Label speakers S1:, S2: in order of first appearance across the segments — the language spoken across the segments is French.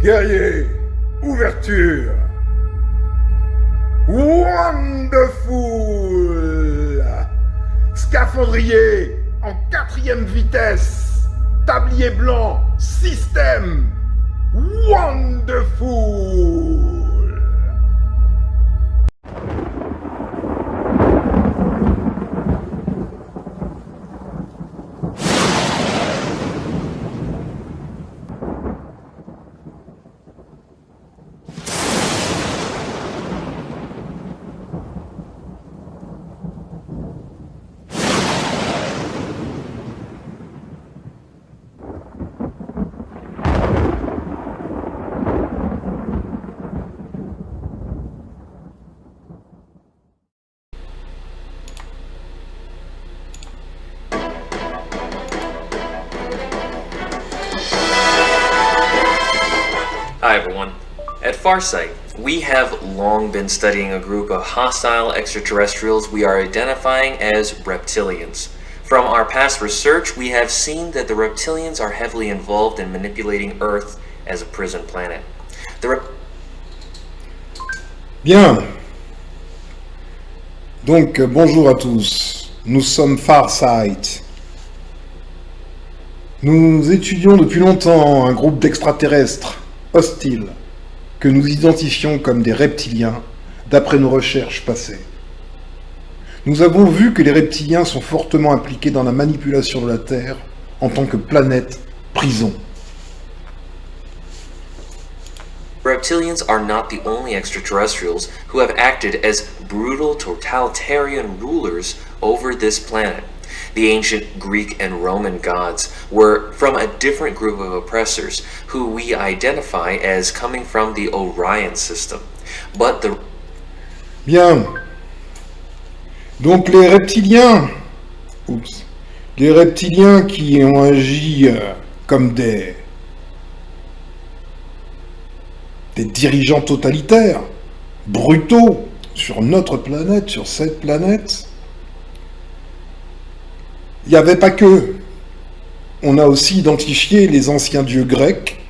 S1: Guerrier, ouverture. Wonderful. Scaphandrier en 4e vitesse. Tablier blanc, système. Wonderful.
S2: Hi everyone. At Farsight, we have long been studying a group of hostile extraterrestrials we are identifying as reptilians. From our past research, we have seen that the reptilians are heavily involved in manipulating Earth as a prison planet.
S3: Bien. Donc, bonjour à tous. Nous sommes Farsight. Nous étudions depuis longtemps un groupe d'extraterrestres hostiles que nous identifions comme des reptiliens d'après nos recherches passées. Nous avons vu que les reptiliens sont fortement impliqués dans la manipulation de la Terre en tant que planète prison.
S2: Reptilians are not the only extraterrestrials who have acted as brutal totalitarian rulers over this planet. The ancient Greek and Roman gods were from a different group of oppressors who we identify as coming from the Orion system. But the...
S3: Bien. Donc les reptiliens... Les reptiliens qui ont agi comme des dirigeants totalitaires, brutaux, sur notre planète, sur cette planète... Il n'y avait pas que. On a aussi identifié les anciens dieux grecs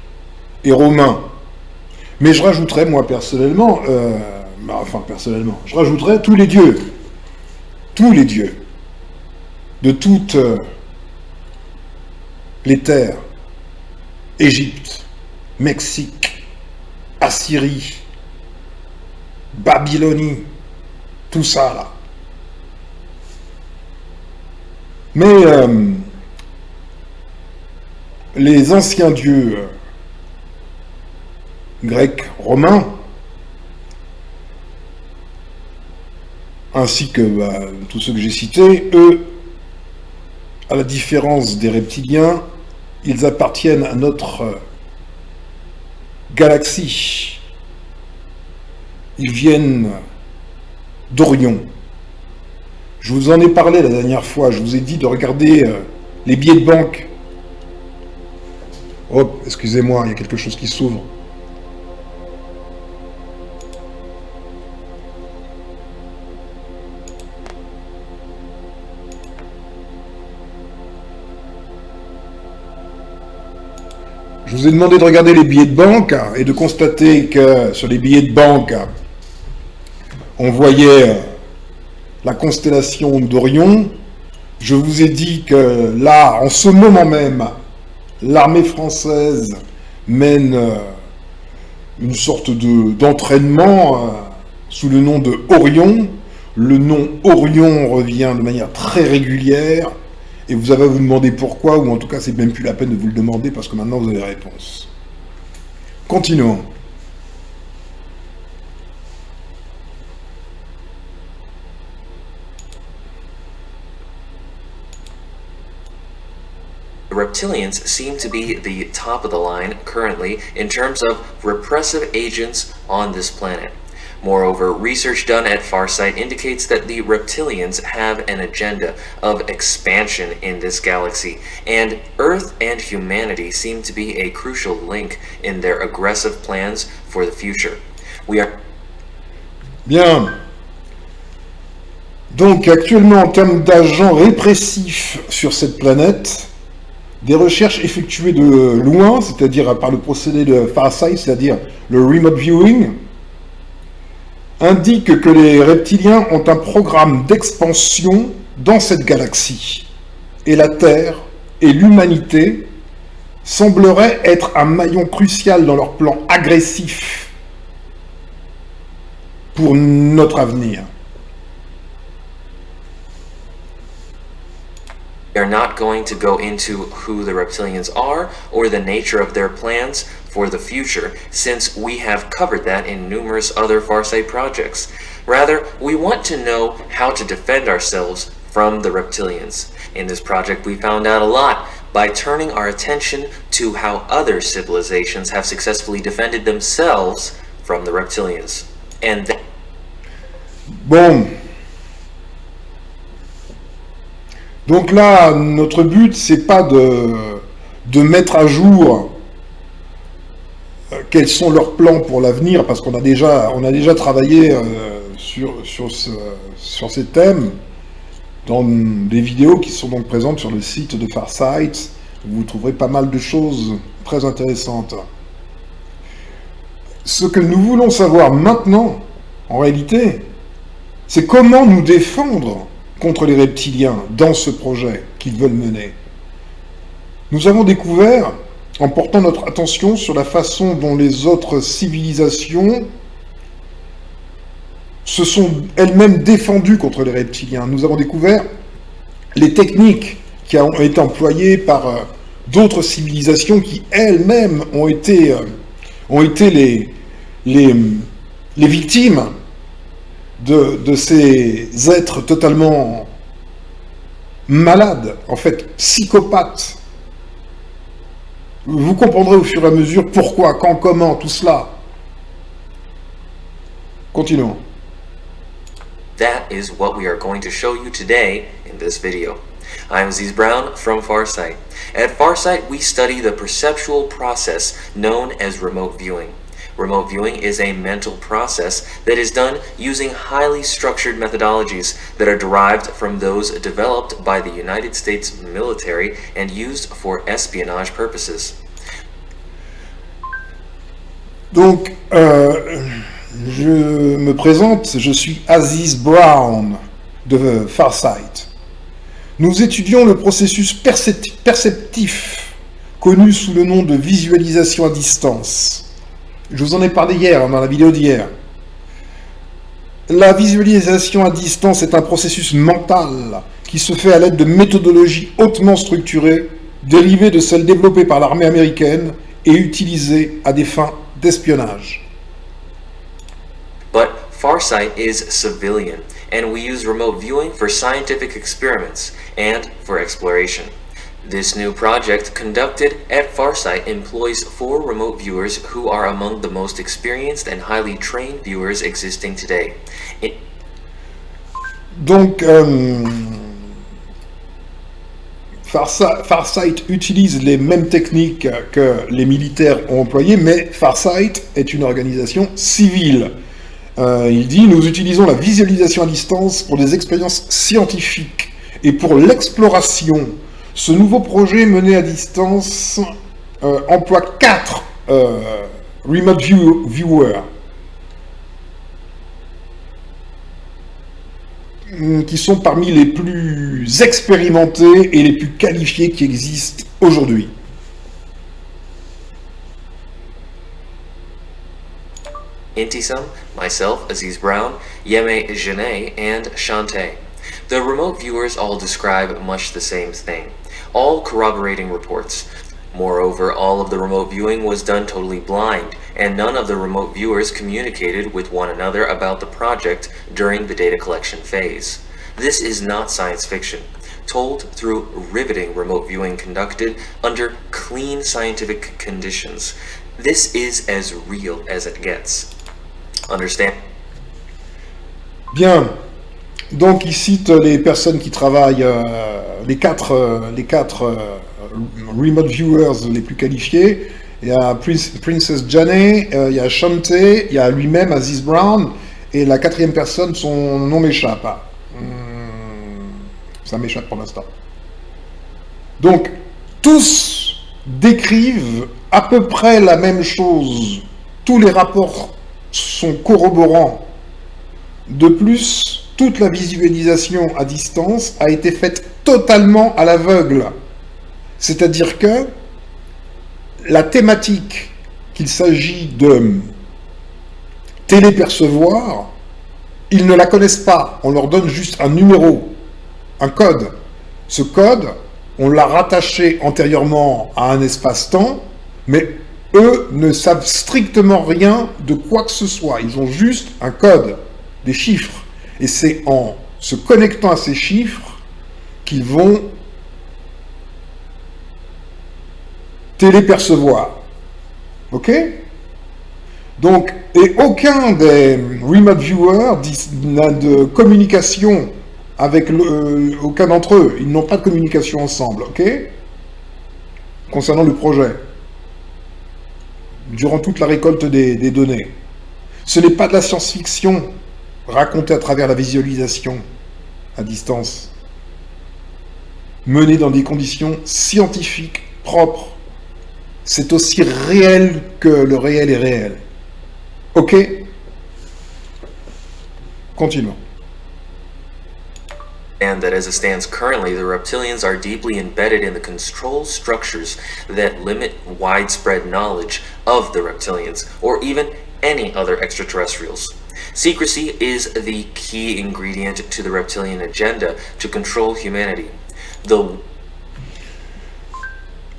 S3: et romains. Mais je rajouterais, moi, personnellement, je rajouterais tous les dieux. Tous les dieux. De toutes les terres. Égypte, Mexique, Assyrie, Babylonie, tout ça, là. Mais les anciens dieux grecs, romains, ainsi que tous ceux que j'ai cités, eux, à la différence des reptiliens, ils appartiennent à notre galaxie. Ils viennent d'Orion. Je vous en ai parlé la dernière fois, je vous ai dit de regarder les billets de banque. Oh, excusez-moi, il y a quelque chose qui s'ouvre. Je vous ai demandé de regarder les billets de banque et de constater que sur les billets de banque, on voyait... la constellation d'Orion. Je vous ai dit que là, en ce moment même, l'armée française mène une sorte d'entraînement sous le nom de Orion. Le nom Orion revient de manière très régulière et vous allez vous demander pourquoi, ou en tout cas c'est même plus la peine de vous le demander parce que maintenant vous avez la réponse. Continuons.
S2: The reptilians seem to be the top of the line currently in terms of repressive agents on this planet. Moreover, research done at Farsight indicates that the reptilians have an agenda of expansion in this galaxy, and Earth and humanity seem to be a crucial link in their aggressive plans for the future. We are...
S3: Bien. Donc actuellement, en termes d'agents répressifs sur cette planète, des recherches effectuées de loin, c'est-à-dire par le procédé de Farsight, c'est-à-dire le remote viewing, indiquent que les reptiliens ont un programme d'expansion dans cette galaxie. Et la Terre et l'humanité sembleraient être un maillon crucial dans leur plan agressif pour notre avenir.
S2: We are not going to go into who the reptilians are or the nature of their plans for the future, since we have covered that in numerous other Farsight projects. Rather, we want to know how to defend ourselves from the reptilians. In this project, we found out a lot by turning our attention to how other civilizations have successfully defended themselves from the reptilians. And
S3: Bon. Donc là, notre but, c'est pas de mettre à jour quels sont leurs plans pour l'avenir, parce qu'on a déjà travaillé sur ces thèmes dans des vidéos qui sont donc présentes sur le site de Farsight. Vous trouverez pas mal de choses très intéressantes. Ce que nous voulons savoir maintenant, en réalité, c'est comment nous défendre contre les reptiliens dans ce projet qu'ils veulent mener. Nous avons découvert, en portant notre attention sur la façon dont les autres civilisations se sont elles-mêmes défendues contre les reptiliens. Nous avons découvert les techniques qui ont été employées par d'autres civilisations qui elles-mêmes ont été les victimes de ces êtres totalement malades, en fait psychopathes. Vous comprendrez au fur et à mesure pourquoi, quand, comment, tout cela. Continuons.
S2: that is what we are going to show you today in this video. I'm Aziz Brown from Farsight. At Farsight, we study the perceptual process known as remote viewing. Remote viewing is a mental process that is done using highly structured methodologies that are derived from those developed by the United States military and used for espionage purposes.
S3: Donc, je me présente, je suis Aziz Brown de Farsight. Nous étudions le processus perceptif connu sous le nom de visualisation à distance. Je vous en ai parlé hier, dans la vidéo d'hier. La visualisation à distance est un processus mental qui se fait à l'aide de méthodologies hautement structurées, dérivées de celles développées par l'armée américaine et utilisées à des fins d'espionnage.
S2: But Farsight is civilian, and we use remote viewing for scientific experiments and for exploration. This new project conducted at Farsight employs 4 remote viewers who are among the most experienced and highly trained viewers existing today.
S3: Donc, Farsight utilise les mêmes techniques que les militaires ont employées, mais Farsight est une organisation civile. Il dit « Nous utilisons la visualisation à distance pour des expériences scientifiques et pour l'exploration. Ce nouveau projet mené à distance emploie 4 remote viewers qui sont parmi les plus expérimentés et les plus qualifiés qui existent aujourd'hui.
S2: Intisam, myself, Aziz Brown, Yeme Janae, and Shantae. The remote viewers all describe much the same thing, all corroborating reports. Moreover, all of the remote viewing was done totally blind, and none of the remote viewers communicated with one another about the project during the data collection phase. This is not science fiction, told through riveting remote viewing conducted under clean scientific conditions. This is as real as it gets. Understand?
S3: Bien. Donc il cite les personnes qui travaillent, les quatre remote viewers les plus qualifiés. Il y a Princess Janae, il y a Shantae, il y a lui-même Aziz Brown, et la 4e personne, son nom m'échappe. Ça m'échappe pour l'instant. Donc, Tous décrivent à peu près la même chose. Tous les rapports sont corroborants. De plus, toute la visualisation à distance a été faite totalement à l'aveugle. C'est-à-dire que la thématique qu'il s'agit de télépercevoir, ils ne la connaissent pas. On leur donne juste un numéro, un code. Ce code, on l'a rattaché antérieurement à un espace-temps, mais eux ne savent strictement rien de quoi que ce soit. Ils ont juste un code, des chiffres. Et c'est en se connectant à ces chiffres qu'ils vont télépercevoir. Ok? Donc, et aucun des remote viewers n'a de communication avec aucun d'entre eux. Ils n'ont pas de communication ensemble, ok? Concernant le projet. Durant toute la récolte des données. Ce n'est pas de la science-fiction racontée à travers la visualisation à distance. Menée dans des conditions scientifiques propres. C'est aussi réel que le réel est réel. Ok? Continuons.
S2: And that as it stands currently, the reptilians are deeply embedded in the control structures that limit widespread knowledge of the reptilians, or even any other extraterrestrials. Secrecy is the key ingredient to the reptilian agenda to control humanity.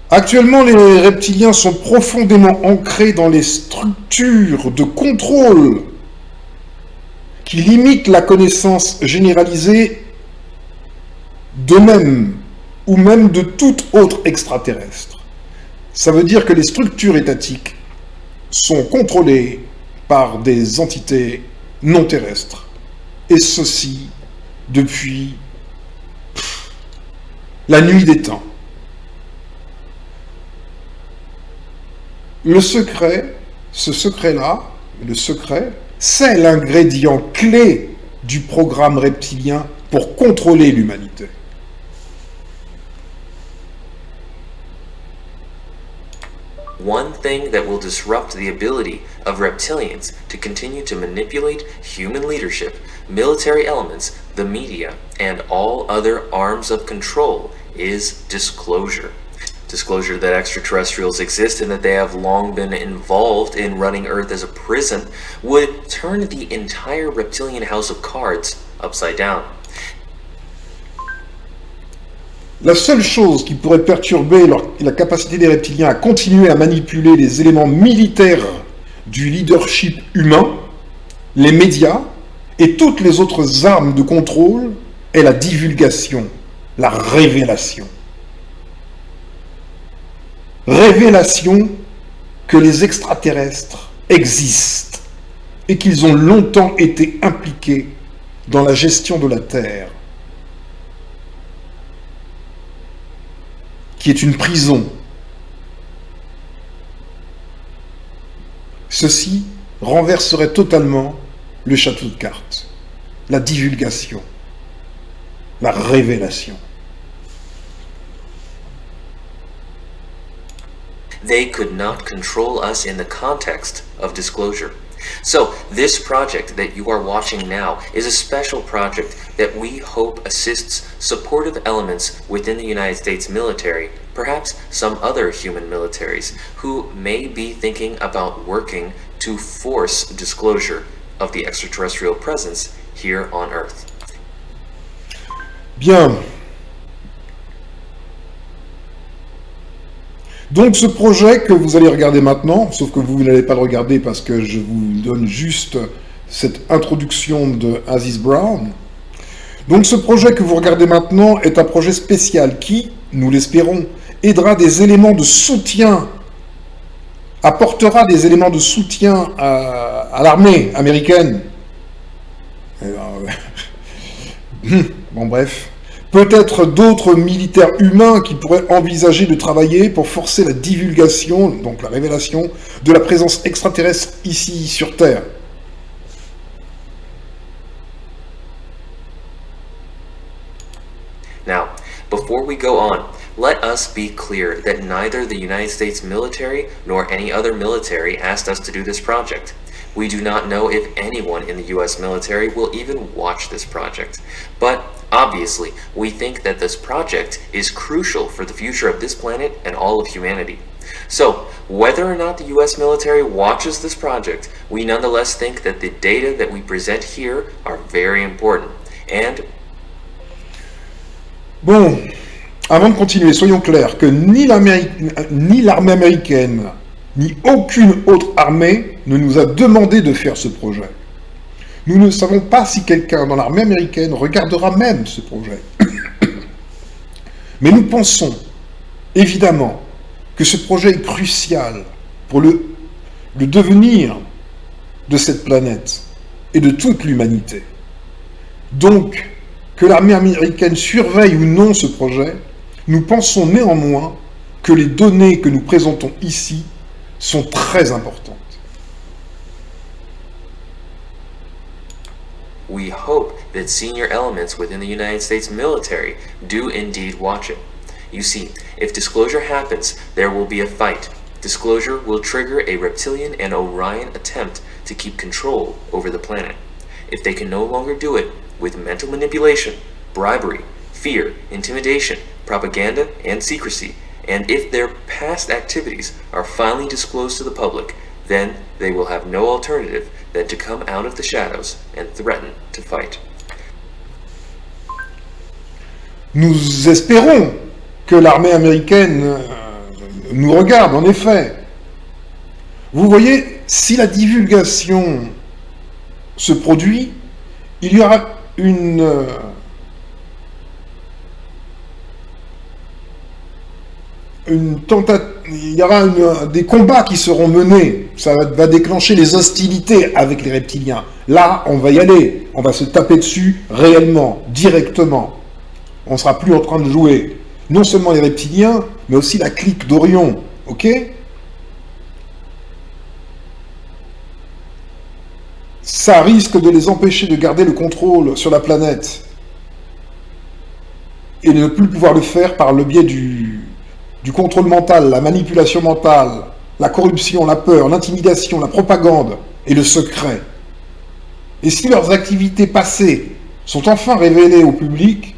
S3: Actuellement, les reptiliens sont profondément ancrés dans les structures de contrôle qui limitent la connaissance généralisée d'eux-mêmes ou même de tout autre extraterrestre. Ça veut dire que les structures étatiques sont contrôlées par des entités non terrestres. Et ceci depuis la nuit des temps. Le secret, ce secret-là, le secret, c'est l'ingrédient clé du programme reptilien pour contrôler l'humanité.
S2: One thing that will disrupt the ability of reptilians to continue to manipulate human leadership, military elements, the media, and all other arms of control is disclosure. Disclosure that extraterrestrials exist and that they have long been involved in running Earth as a prison would turn the entire reptilian house of cards upside down.
S3: La seule chose qui pourrait perturber la capacité des reptiliens à continuer à manipuler les éléments militaires du leadership humain, les médias et toutes les autres armes de contrôle est la divulgation, la révélation. Révélation que les extraterrestres existent et qu'ils ont longtemps été impliqués dans la gestion de la Terre, qui est une prison. Ceci renverserait totalement le château de cartes, la divulgation, la révélation.
S2: They could not control us in the context of disclosure. So, this project that you are watching now is a special project that we hope assists supportive elements within the United States military, perhaps some other human militaries, who may be thinking about working to force disclosure of the extraterrestrial presence here on Earth.
S3: Bien. Donc ce projet que vous allez regarder maintenant, sauf que vous n'allez pas le regarder parce que je vous donne juste cette introduction de Aziz Brown. Donc ce projet que vous regardez maintenant est un projet spécial qui, nous l'espérons, aidera des éléments de soutien, apportera des éléments de soutien à l'armée américaine. Bon bref. Peut-être d'autres militaires humains qui pourraient envisager de travailler pour forcer la divulgation, donc la révélation, de la présence extraterrestre ici sur Terre.
S2: Now, before we go on, Let us be clear that neither the United States military nor any other military asked us to do this project. We do not know if anyone in the US military will even watch this project. But obviously, we think that this project is crucial for the future of this planet and all of humanity. So, whether or not the US military watches this project, we nonetheless think that the data that we present here are very important. And
S3: Bon, avant de continuer, soyons clairs que ni l'armée américaine, ni aucune autre armée ne nous a demandé de faire ce projet. Nous ne savons pas si quelqu'un dans l'armée américaine regardera même ce projet. Mais nous pensons, évidemment, que ce projet est crucial pour le devenir de cette planète et de toute l'humanité. Donc, que l'armée américaine surveille ou non ce projet, nous pensons néanmoins que les données que nous présentons ici sont très importantes.
S2: we hope that senior elements within the United States military do indeed watch it. You see, if disclosure happens, there will be a fight. Disclosure will trigger a Reptilian and Orion attempt to keep control over the planet. If they can no longer do it with mental manipulation, bribery, fear, intimidation, propaganda, and secrecy, and if their past activities are finally disclosed to the public, then they will have no alternative than to come out of the shadows and threaten to fight.
S3: Nous espérons que l'armée américaine nous regarde, en effet. Vous voyez, si la divulgation se produit, il y aura il y aura des combats qui seront menés. Ça va déclencher les hostilités avec les reptiliens. Là, on va y aller. On va se taper dessus réellement, directement. On ne sera plus en train de jouer non seulement les reptiliens, mais aussi la clique d'Orion. Ok ? Ça risque de les empêcher de garder le contrôle sur la planète et de ne plus pouvoir le faire par le biais du contrôle mental, la manipulation mentale, la corruption, la peur, l'intimidation, la propagande et le secret. Et si leurs activités passées sont enfin révélées au public,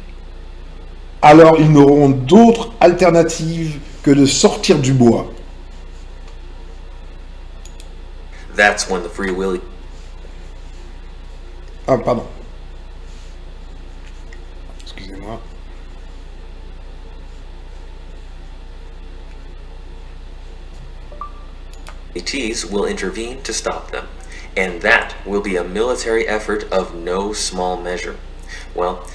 S3: alors ils n'auront d'autre alternative que de sortir du bois.
S2: That's when the free will...
S3: Ah, pardon. Excusez-moi.
S2: ATs will intervene to stop them, and that will be a military effort of no small measure. Well,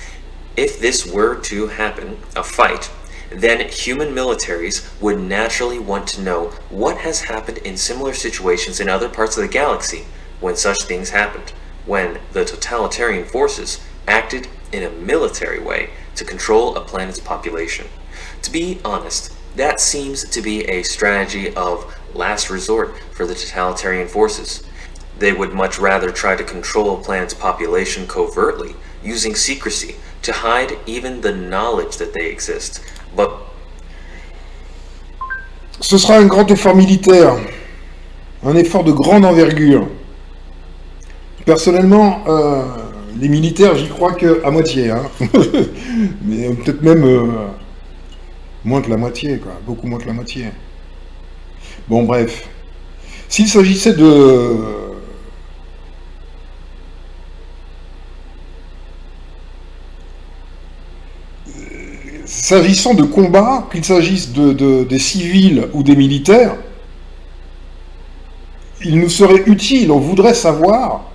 S2: if this were to happen, a fight, then human militaries would naturally want to know what has happened in similar situations in other parts of the galaxy when such things happened, when the totalitarian forces acted in a military way to control a planet's population. To be honest, that seems to be a strategy of last resort for the totalitarian forces. They would much rather try to control a planet's population covertly, using secrecy, to hide even the knowledge that they exist. But
S3: Ce sera un grand effort militaire, un effort de grande envergure. Personnellement, les militaires, j'y crois qu'à moitié, hein. Mais peut-être même moins que la moitié, quoi, beaucoup moins que la moitié. Bon, bref. S'il s'agissait S'agissant de combats, qu'il s'agisse des civils ou des militaires, il nous serait utile, on voudrait savoir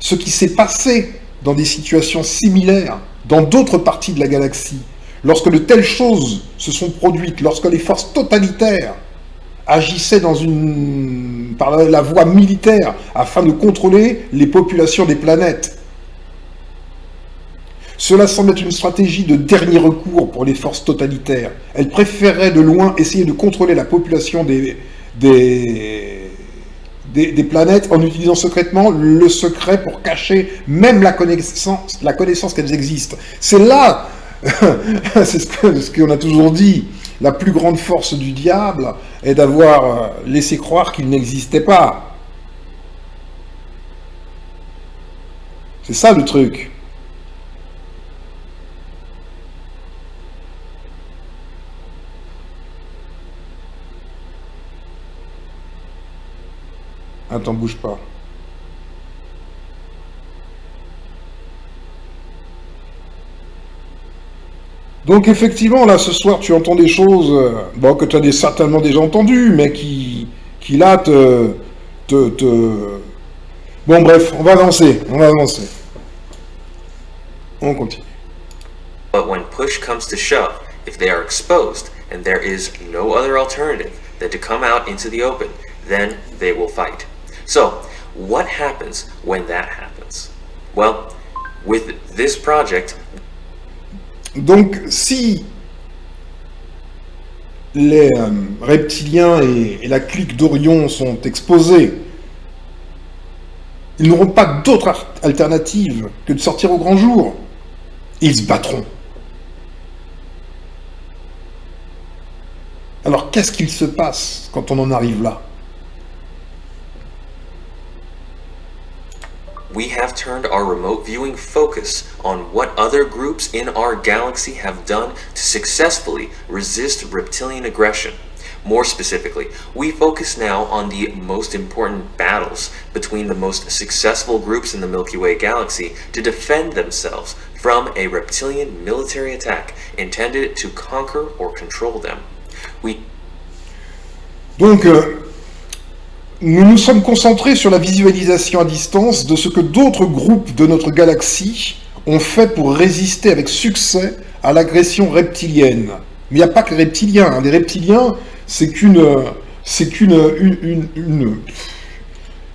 S3: ce qui s'est passé dans des situations similaires dans d'autres parties de la galaxie, lorsque de telles choses se sont produites, lorsque les forces totalitaires agissaient par la voie militaire afin de contrôler les populations des planètes. Cela semble être une stratégie de dernier recours pour les forces totalitaires. Elles préféreraient de loin essayer de contrôler la population des planètes en utilisant secrètement le secret pour cacher même la connaissance qu'elles existent. C'est là, c'est ce qu'on a toujours dit, la plus grande force du diable est d'avoir laissé croire qu'il n'existait pas. C'est ça le truc. Attends, bouge pas. Donc effectivement, là, ce soir, tu entends des choses bon, que tu as certainement déjà entendues, mais qui là, Bon, bref, on va avancer. On continue.
S2: But when push comes to shove, if they are exposed and there is no other alternative than to come out into the open, then they will fight. So, what happens when that happens? Well, with this project,
S3: Donc, si les reptiliens et la clique d'Orion sont exposés, ils n'auront pas d'autre alternative que de sortir au grand jour. Et ils se battront. Alors, qu'est-ce qu'il se passe quand on en arrive là?
S2: we have turned our remote viewing focus on what other groups in our galaxy have done to successfully resist reptilian aggression. More specifically, we focus now on the most important battles between the most successful groups in the Milky Way galaxy to defend themselves from a reptilian military attack intended to conquer or control them.
S3: Donc, nous nous sommes concentrés sur la visualisation à distance de ce que d'autres groupes de notre galaxie ont fait pour résister avec succès à l'agression reptilienne. Mais il n'y a pas que les reptiliens. Hein. Les reptiliens, c'est qu'une... je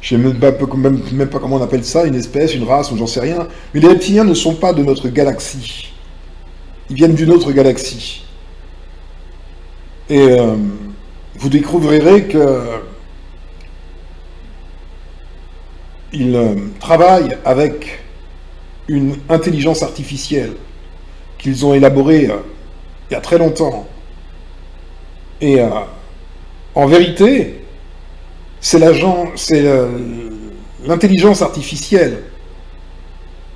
S3: sais même pas comment on appelle ça, une espèce, une race, ou j'en sais rien. Mais les reptiliens ne sont pas de notre galaxie. Ils viennent d'une autre galaxie. Et vous découvrirez que ils travaillent avec une intelligence artificielle qu'ils ont élaborée il y a très longtemps. Et en vérité, c'est l'intelligence artificielle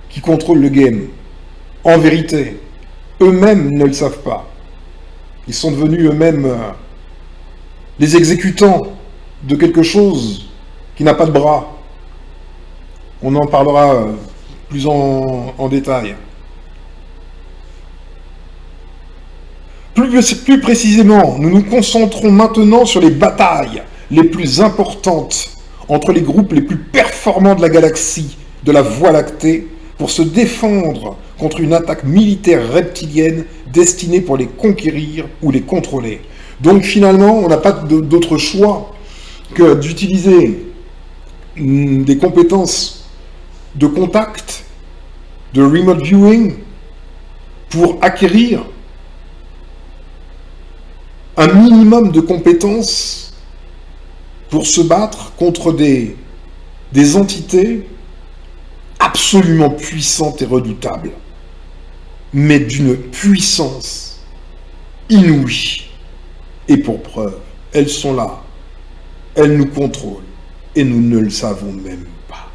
S3: qui contrôle le game. En vérité, eux-mêmes ne le savent pas. Ils sont devenus eux-mêmes les exécutants de quelque chose qui n'a pas de bras. On en parlera plus en détail. Plus précisément, nous nous concentrons maintenant sur les batailles les plus importantes entre les groupes les plus performants de la galaxie, de la Voie lactée, pour se défendre contre une attaque militaire reptilienne destinée pour les conquérir ou les contrôler. Donc finalement, on n'a pas d'autre choix que d'utiliser des compétences de contact, de remote viewing, pour acquérir un minimum de compétences pour se battre contre des entités absolument puissantes et redoutables, mais d'une puissance inouïe. Et pour preuve, elles sont là, elles nous contrôlent, et nous ne le savons même pas.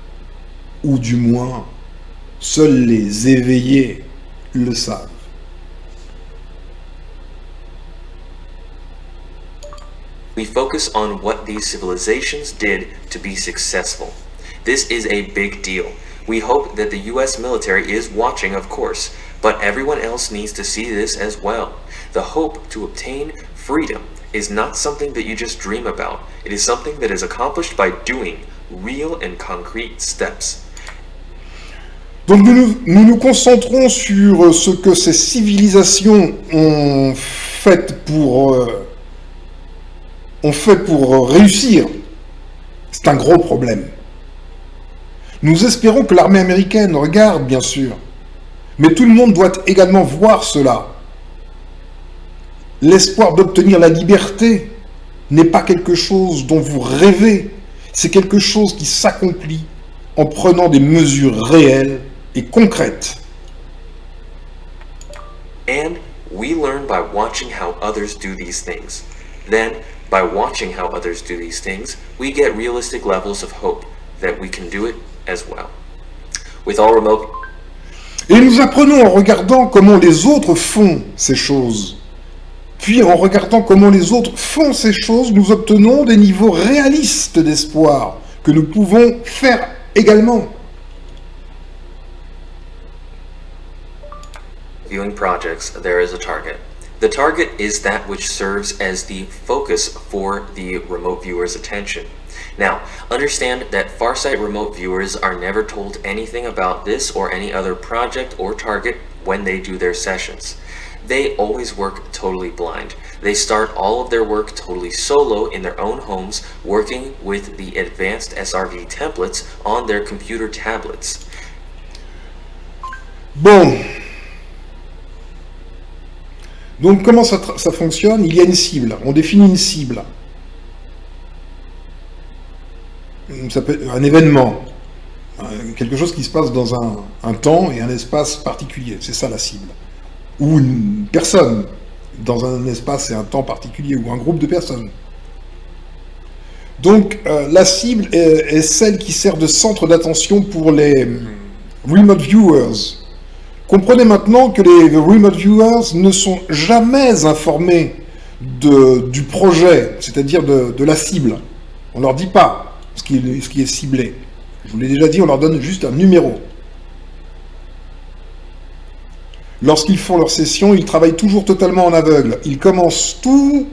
S3: Ou du moins, seuls les éveillés le savent.
S2: We focus on what these civilizations did to be successful. This is a big deal. We hope that the US military is watching, of course, but everyone else needs to see this as well. The hope to obtain freedom is not something that you just dream about. It is something that is accomplished by doing real and concrete steps.
S3: Donc nous nous concentrons sur ce que ces civilisations ont fait pour réussir. C'est un gros problème. Nous espérons que l'armée américaine regarde, bien sûr, mais tout le monde doit également voir cela. L'espoir d'obtenir la liberté n'est pas quelque chose dont vous rêvez, c'est quelque chose qui s'accomplit en prenant des mesures réelles et concrètes.
S2: And We learn by watching how others do these things. Then, by watching how others do these things, we get realistic levels of hope that we can do it as well. With all remote
S3: Et nous apprenons en regardant comment les autres font ces choses. Puis en regardant comment les autres font ces choses, nous obtenons des niveaux réalistes d'espoir que nous pouvons faire également.
S2: viewing projects, there is a target. The target is that which serves as the focus for the remote viewer's attention. Now, understand that Farsight remote viewers are never told anything about this or any other project or target when they do their sessions. They always work totally blind. They start all of their work totally solo in their own homes, working with the advanced SRV templates on their computer tablets.
S3: Bon. Donc comment ça fonctionne? Il y a une cible. On définit une cible. Ça peut être un événement. Quelque chose qui se passe dans un temps et un espace particulier. C'est ça la cible. Ou une personne dans un espace et un temps particulier, ou un groupe de personnes. Donc la cible est celle qui sert de centre d'attention pour les remote viewers. Comprenez maintenant que les remote viewers ne sont jamais informés du projet, c'est-à-dire de la cible. On ne leur dit pas ce qui est ciblé. Je vous l'ai déjà dit, on leur donne juste un numéro. Lorsqu'ils font leur session, ils travaillent toujours totalement en aveugle. Ils commencent tout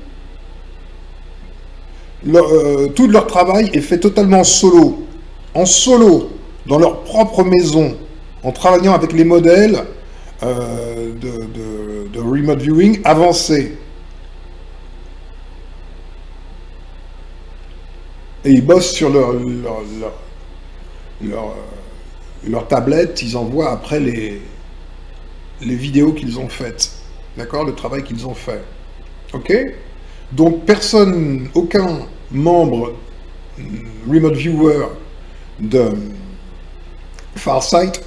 S3: leur travail est fait totalement solo. En solo, dans leur propre maison, en travaillant avec les modèles de remote viewing avancés. Et ils bossent sur leur tablette, ils envoient après les vidéos qu'ils ont faites. D'accord? Le travail qu'ils ont fait. Ok? Donc personne, aucun membre remote viewer de Farsight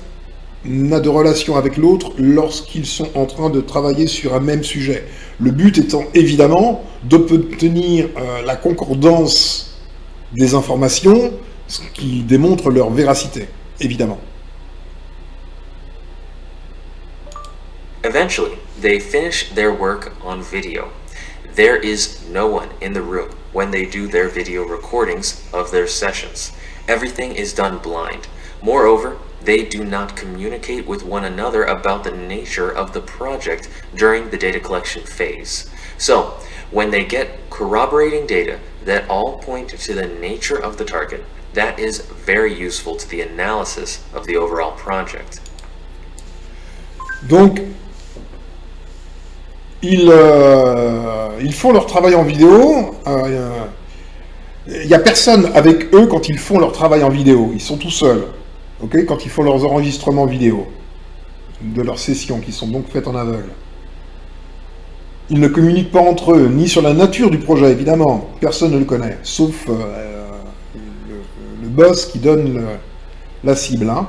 S3: n'a de relation avec l'autre lorsqu'ils sont en train de travailler sur un même sujet. Le but étant évidemment d'obtenir la concordance des informations, ce qui démontre leur véracité, évidemment.
S2: Eventually, they finish their work on video. There is no one in the room when they do their video recordings of their sessions. Everything is done blind. Moreover, they do not communicate with one another about the nature of the project during the data collection phase. So, when they get corroborating data that all point to the nature of the target, that is very useful to the analysis of the overall project.
S3: Donc, ils font leur travail en vidéo. Il n'y a personne avec eux quand ils font leur travail en vidéo. Ils sont tout seuls. Okay, quand ils font leurs enregistrements vidéo de leurs sessions qui sont donc faites en aveugle. Ils ne communiquent pas entre eux, ni sur la nature du projet, évidemment. Personne ne le connaît, sauf le boss qui donne la cible. Hein.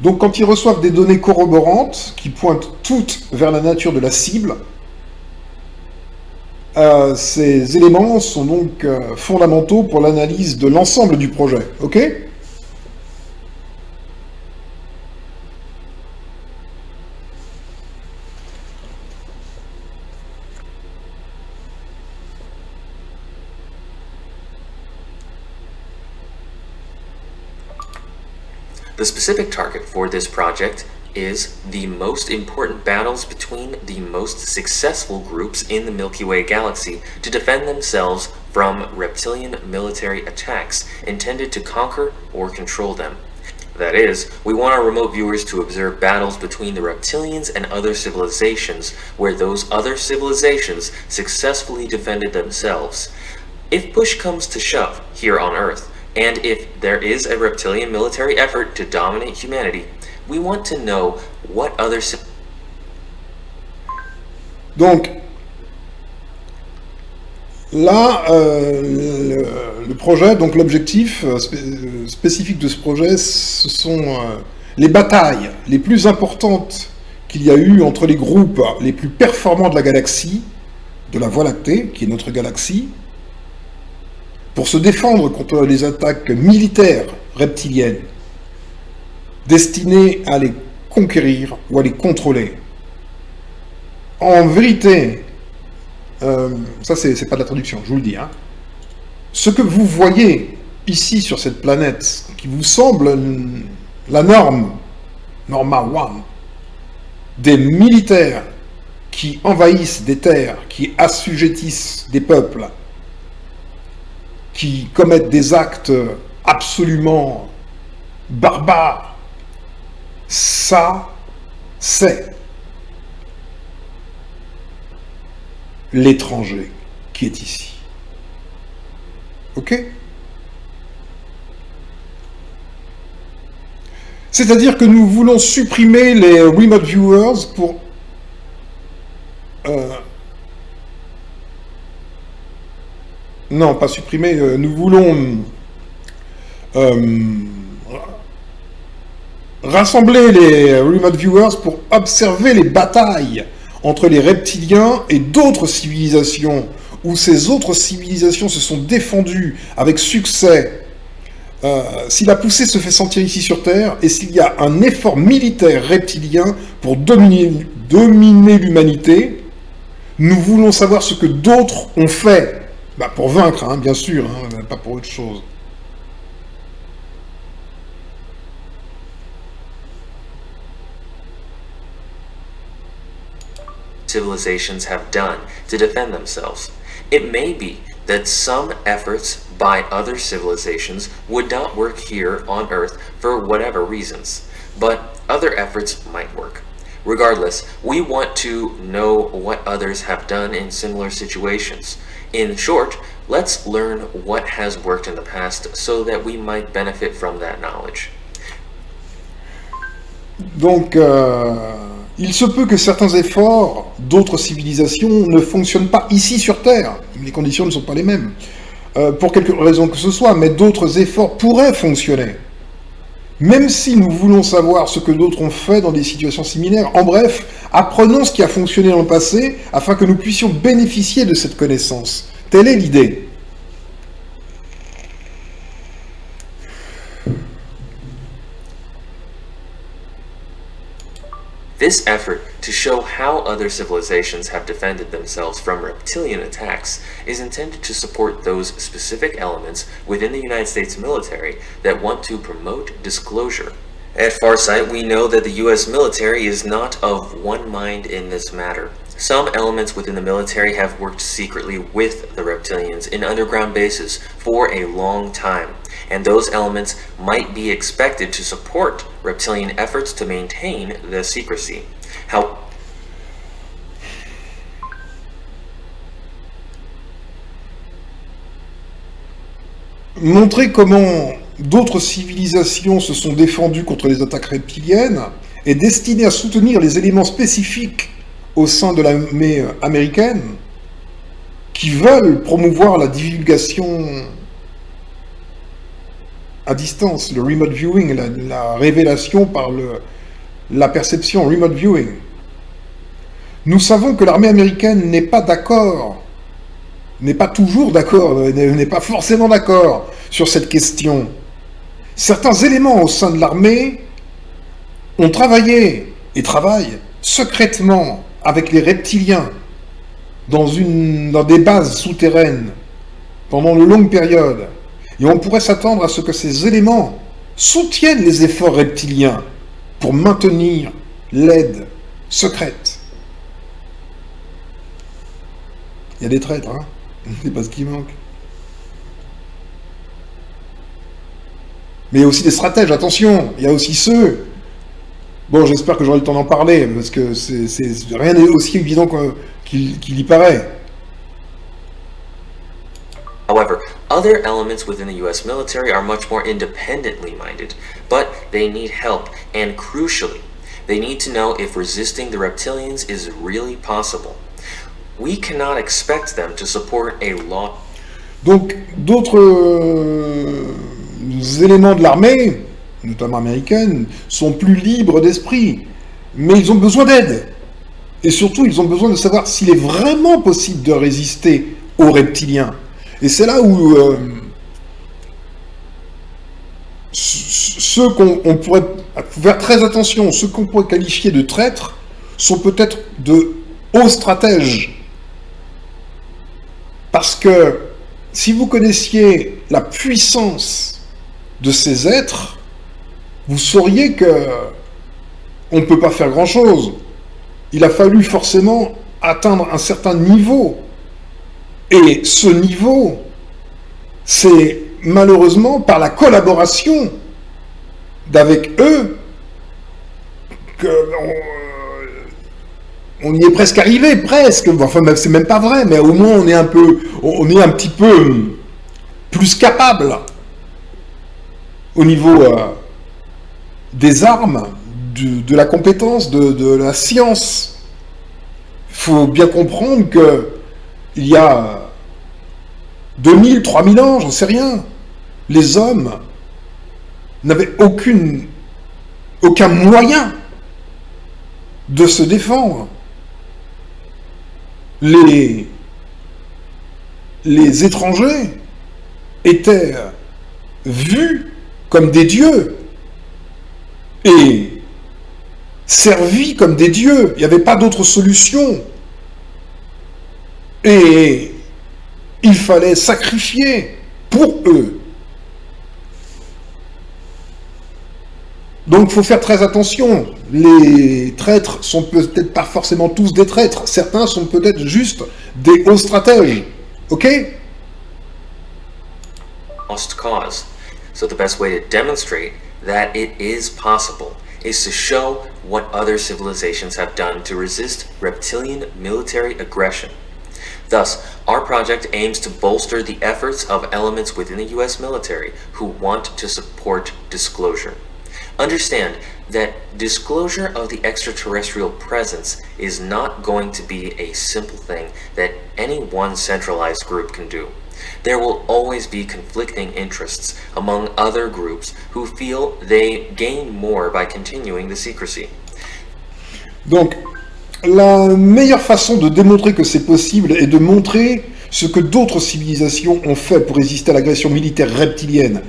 S3: Donc quand ils reçoivent des données corroborantes, qui pointent toutes vers la nature de la cible, ces éléments sont donc fondamentaux pour l'analyse de l'ensemble du projet. Ok ?
S2: The specific target for this project is the most important battles between the most successful groups in the Milky Way galaxy to defend themselves from reptilian military attacks intended to conquer or control them. That is, we want our remote viewers to observe battles between the reptilians and other civilizations where those other civilizations successfully defended themselves. If push comes to shove here on Earth, and if there is a reptilian military effort to dominate humanity, we want to know what other...
S3: Donc, là, le projet, donc l'objectif spécifique de ce projet, ce sont les batailles les plus importantes qu'il y a eu entre les groupes les plus performants de la galaxie, de la Voie lactée, qui est notre galaxie, pour se défendre contre les attaques militaires reptiliennes, destinées à les conquérir ou à les contrôler. En vérité, ça c'est pas de la traduction, je vous le dis, hein. Ce que vous voyez ici sur cette planète, qui vous semble la norme, Norma One, des militaires qui envahissent des terres, qui assujettissent des peuples, qui commettent des actes absolument barbares, ça, c'est l'étranger qui est ici. Ok ? C'est-à-dire que nous voulons supprimer les remote viewers pour non, pas supprimer, nous voulons rassembler les remote viewers pour observer les batailles entre les reptiliens et d'autres civilisations, où ces autres civilisations se sont défendues avec succès. Si la poussée se fait sentir ici sur Terre, et s'il y a un effort militaire reptilien pour dominer l'humanité, nous voulons savoir ce que d'autres ont fait. Bah pour vaincre, hein, bien sûr, hein, pas pour autre chose.
S2: Civilizations have done to defend themselves. It may be that some efforts by other civilizations would not work here on Earth for whatever reasons, but other efforts might work. Regardless, we want to know what others have done in similar situations. In short, let's learn what has worked in the past so that we might benefit from that knowledge.
S3: Donc, il se peut que certains efforts d'autres civilisations ne fonctionnent pas ici sur Terre. Les conditions ne sont pas les mêmes. Pour quelque raison que ce soit, mais d'autres efforts pourraient fonctionner. Même si nous voulons savoir ce que d'autres ont fait dans des situations similaires. En bref, apprenons ce qui a fonctionné dans le passé afin que nous puissions bénéficier de cette connaissance. Telle est l'idée.
S2: This effort to show how other civilizations have defended themselves from reptilian attacks is intended to support those specific elements within the United States military that want to promote disclosure. At Farsight, we know that the US military is not of one mind in this matter. Some elements within the military have worked secretly with the reptilians in underground bases for a long time, and those elements might be expected to support reptilian efforts to maintain the secrecy. How
S3: Montrer comment d'autres civilisations se sont défendues contre les attaques reptiliennes est destiné à soutenir les éléments spécifiques au sein de l'armée américaine qui veulent promouvoir la divulgation à distance, le remote viewing, la révélation par la perception, remote viewing. Nous savons que l'armée américaine n'est pas d'accord, n'est pas toujours d'accord, n'est pas forcément d'accord sur cette question. Certains éléments au sein de l'armée ont travaillé et travaillent secrètement avec les reptiliens dans des bases souterraines pendant de longues périodes. Et on pourrait s'attendre à ce que ces éléments soutiennent les efforts reptiliens pour maintenir l'aide secrète. Il y a des traîtres, hein? C'est pas ce qui manque. Mais il y a aussi des stratèges, attention, il y a aussi ceux... Bon, j'espère que j'aurai le temps d'en parler, parce que rien n'est aussi évident qu'il y paraît.
S2: However, other elements within the US military are much more independently minded, but they need help, and crucially, they need to know if resisting the reptilians is really possible. We cannot expect them to support a law.
S3: Donc, d'autres éléments de l'armée, notamment américaine, sont plus libres d'esprit. mais ils ont besoin d'aide. Et surtout, ils ont besoin de savoir s'il est vraiment possible de résister aux reptiliens. Et c'est là où ceux qu'on pourrait faire très attention, ceux qu'on pourrait qualifier de traîtres, sont peut-être de hauts stratèges. Parce que si vous connaissiez la puissance de ces êtres, vous sauriez que on ne peut pas faire grand-chose. Il a fallu forcément atteindre un certain niveau. Et ce niveau, c'est malheureusement par la collaboration d'avec eux qu'on y est presque arrivé, presque. Enfin, c'est même pas vrai, mais au moins on est un petit peu plus capable au niveau des armes, de la compétence, de la science. Il faut bien comprendre que il y a 2000, 3000 ans, j'en sais rien, les hommes n'avaient aucun moyen de se défendre. Les étrangers étaient vus comme des dieux et servis comme des dieux. Il n'y avait pas d'autre solution. Et il fallait sacrifier pour eux. Donc il faut faire très attention. Les traîtres sont peut-être pas forcément tous des traîtres. Certains sont peut-être juste des hauts stratèges. Ok?
S2: Lost cause. So the best way to demonstrate that it is possible is to show what other civilizations have done to resist reptilian military aggression. Thus, our project aims to bolster the efforts of elements within the US military who want to support disclosure. Understand that disclosure of the extraterrestrial presence is not going to be a simple thing that any one centralized group can do. There will always be conflicting interests among other groups who feel they gain more by continuing the secrecy.
S3: Donc, la meilleure façon de démontrer que c'est possible est de montrer ce que d'autres civilisations ont fait pour résister à l'agression militaire reptilienne.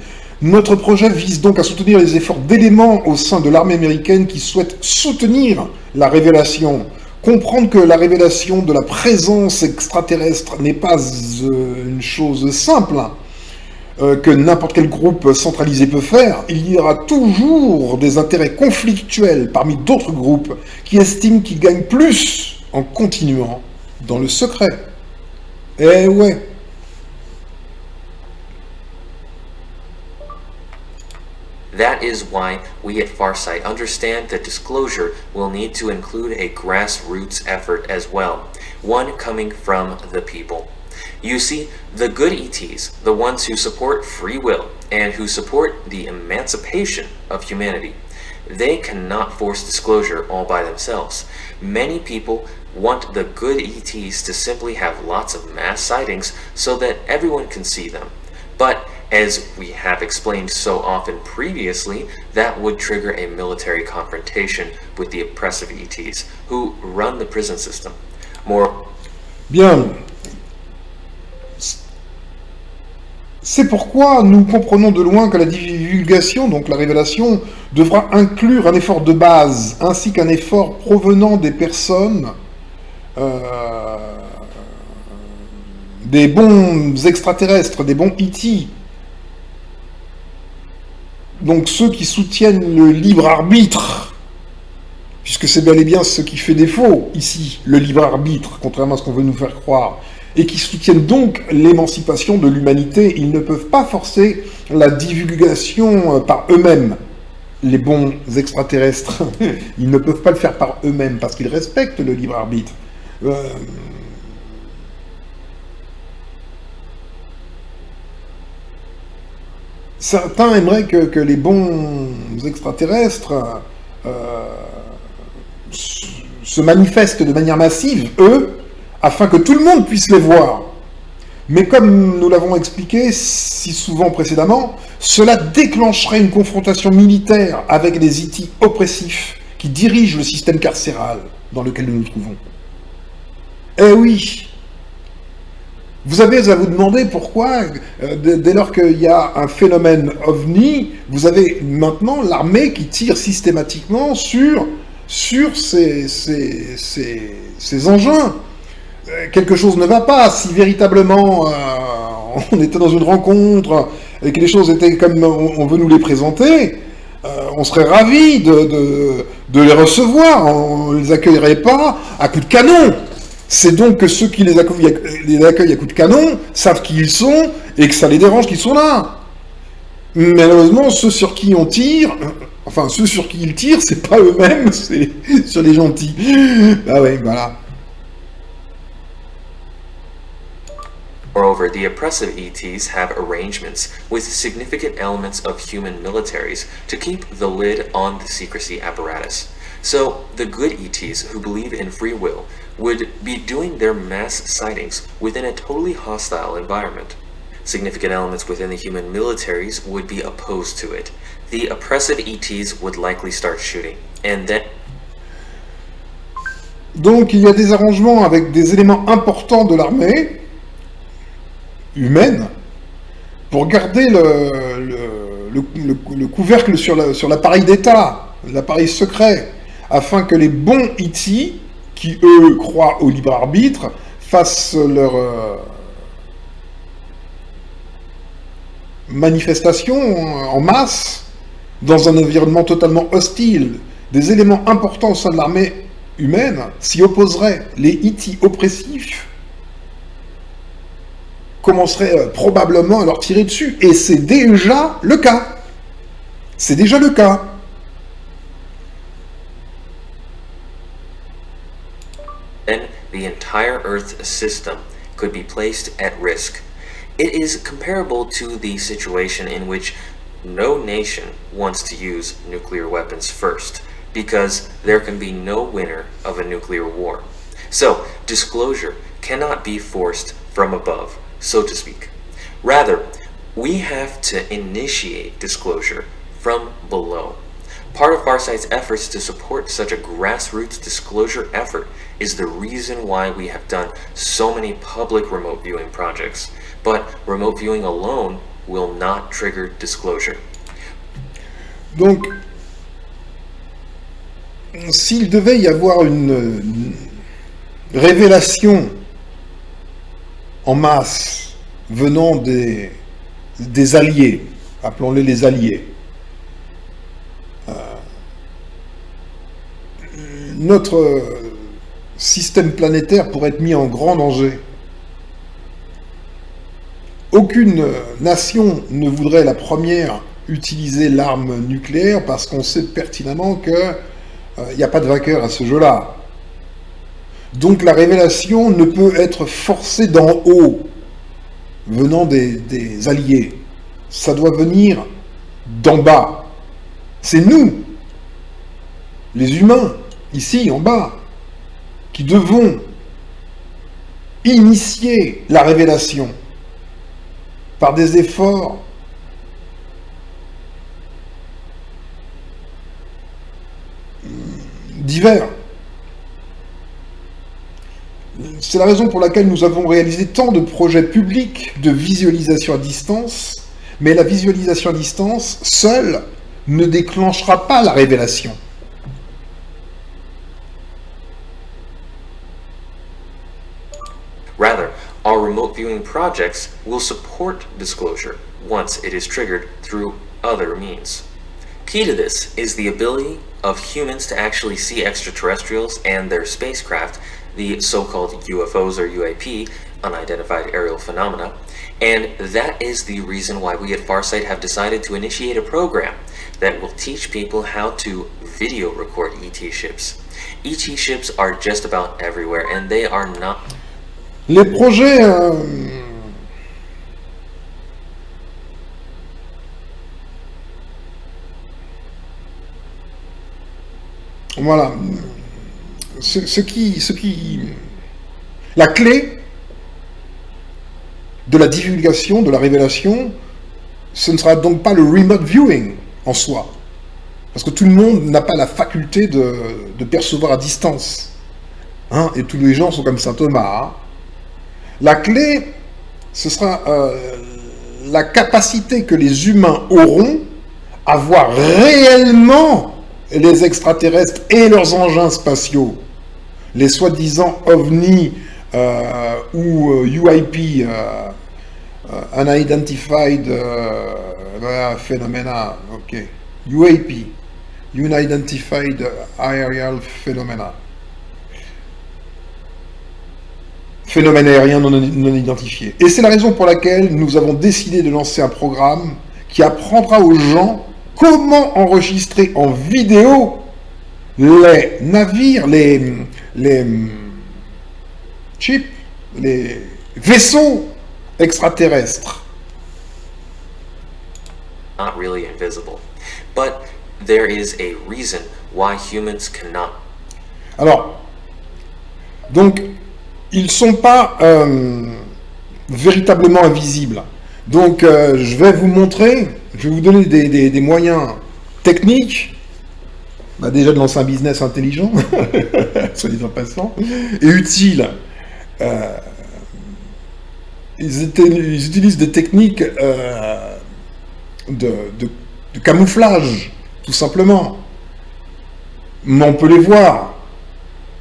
S3: Notre projet vise donc à soutenir les efforts d'éléments au sein de l'armée américaine qui souhaitent soutenir la révélation. Comprendre que la révélation de la présence extraterrestre n'est pas une chose simple, que n'importe quel groupe centralisé peut faire. Il y aura toujours des intérêts conflictuels parmi d'autres groupes qui estiment qu'ils gagnent plus en continuant dans le secret. Eh ouais.
S2: That is why we at Farsight understand that disclosure will need to include a grassroots effort as well, one coming from the people. You see, the good ETs, the ones who support free will and who support the emancipation of humanity, they cannot force disclosure all by themselves. Many people want the good ETs to simply have lots of mass sightings so that everyone can see them. But as we have explained so often previously, that would trigger a military confrontation with the oppressive ETs who run the prison system.
S3: Bien. C'est pourquoi nous comprenons de loin que la divulgation, donc la révélation, devra inclure un effort de base, ainsi qu'un effort provenant des personnes, des bons extraterrestres, des bons ET. Donc ceux qui soutiennent le libre arbitre, puisque c'est bel et bien ce qui fait défaut ici, le libre arbitre, contrairement à ce qu'on veut nous faire croire, et qui soutiennent donc l'émancipation de l'humanité, ils ne peuvent pas forcer la divulgation par eux-mêmes. Les bons extraterrestres, ils ne peuvent pas le faire par eux-mêmes, parce qu'ils respectent le libre arbitre. Certains aimeraient que les bons extraterrestres se manifestent de manière massive, eux, afin que tout le monde puisse les voir. Mais comme nous l'avons expliqué si souvent précédemment, cela déclencherait une confrontation militaire avec des ET oppressifs qui dirige le système carcéral dans lequel nous nous trouvons. Eh oui, vous avez à vous demander pourquoi, dès lors qu'il y a un phénomène ovni, vous avez maintenant l'armée qui tire systématiquement sur ces engins. Quelque chose ne va pas. Si véritablement on était dans une rencontre et que les choses étaient comme on veut nous les présenter, on serait ravis de les recevoir. On ne les accueillerait pas à coups de canon. C'est donc que ceux qui les accueillent à coups de canon savent qui ils sont et que ça les dérange qu'ils sont là. Malheureusement, ceux sur qui on tire, enfin ceux sur qui ils tirent, c'est pas eux-mêmes, c'est sur les gentils. Ah ouais, voilà.
S2: Moreover, the oppressive ETs have arrangements with significant elements of human militaries to keep the lid on the secrecy apparatus. So, the good ETs who believe in free will would be doing their mass sightings within a totally hostile environment. Significant elements within the human militaries would be opposed to it. The oppressive ETs would likely start shooting, and then...
S3: Donc il y a des arrangements avec des éléments importants de l'armée humaine pour garder le couvercle sur l'appareil d'État, l'appareil secret, afin que les bons E.T., qui eux croient au libre arbitre, fassent leur manifestation en masse dans un environnement totalement hostile. Des éléments importants au sein de l'armée humaine s'y opposeraient. Les E.T. oppressifs commenceraient probablement à leur tirer dessus. Et c'est déjà le cas. C'est déjà le cas.
S2: Then the entire Earth system could be placed at risk. It is comparable to the situation in which no nation wants to use nuclear weapons first, because there can be no winner of a nuclear war. So, disclosure cannot be forced from above, so to speak. Rather, we have to initiate disclosure from below. Part of Farsight's efforts to support such a grassroots disclosure effort is the reason why we have done so many public remote viewing projects. But remote viewing alone will not trigger disclosure.
S3: Donc, s'il devait y avoir une révélation en masse venant des alliés, appelons-les les alliés, notre système planétaire pourrait être mis en grand danger. Aucune nation ne voudrait la première utiliser l'arme nucléaire parce qu'on sait pertinemment qu'il n'y a pas de vainqueur à ce jeu-là. Donc la révélation ne peut être forcée d'en haut, venant des alliés. Ça doit venir d'en bas. C'est nous, les humains, ici en bas, qui devons initier la révélation par des efforts divers. C'est la raison pour laquelle nous avons réalisé tant de projets publics de visualisation à distance, mais la visualisation à distance seule ne déclenchera pas la révélation.
S2: Rather, our remote viewing projects will support disclosure once it is triggered through other means. Key to this is the ability of humans to actually see extraterrestrials and their spacecraft, the so-called UFOs or UAP, unidentified aerial phenomena, and that is the reason why we at Farsight have decided to initiate a program that will teach people how to video record ET ships. ET ships are just about everywhere and they are not...
S3: Les projets voilà. La clé de la divulgation, de la révélation, ce ne sera donc pas le remote viewing en soi. Parce que tout le monde n'a pas la faculté de percevoir à distance. Hein, et tous les gens sont comme saint Thomas. Hein. La clé, ce sera la capacité que les humains auront à voir réellement les extraterrestres et leurs engins spatiaux. Les soi-disant ovnis ou UIP, Unidentified Phenomena, ok. UAP, Unidentified Aerial Phenomena. Phénomène aérien non identifié. Et c'est la raison pour laquelle nous avons décidé de lancer un programme qui apprendra aux gens comment enregistrer en vidéo les navires, les chips, les vaisseaux extraterrestres.
S2: Not really invisible, but there is a reason why humans cannot.
S3: Alors, donc, ils ne sont pas véritablement invisibles. Donc, je vais vous montrer, je vais vous donner des moyens techniques, bah déjà de lancer un business intelligent, soit dit en passant, et utile. Ils utilisent des techniques de camouflage, tout simplement. Mais on peut les voir.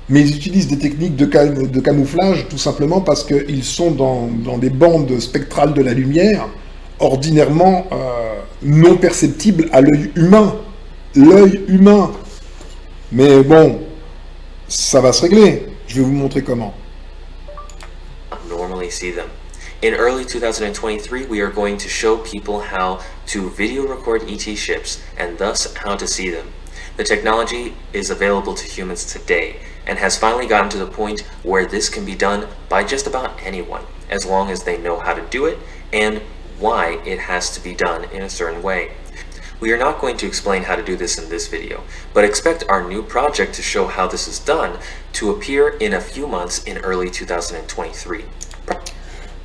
S3: Mais ils utilisent des techniques de camouflage tout simplement parce qu'ils sont dans des bandes spectrales de la lumière, ordinairement non perceptibles à l'œil humain. L'œil humain. Mais bon, ça va se régler. Je vais vous montrer comment.
S2: Normally see them. In early 2023, we are going to show people how to video record ET ships and thus how to see them. The technology is available to humans today and has finally gotten to the point where this can be done by just about anyone, as long as they know how to do it and why it has to be done in a certain way. We are not going to explain how to do this in this video, but expect our new project to show how this is done to appear in a few months in early 2023.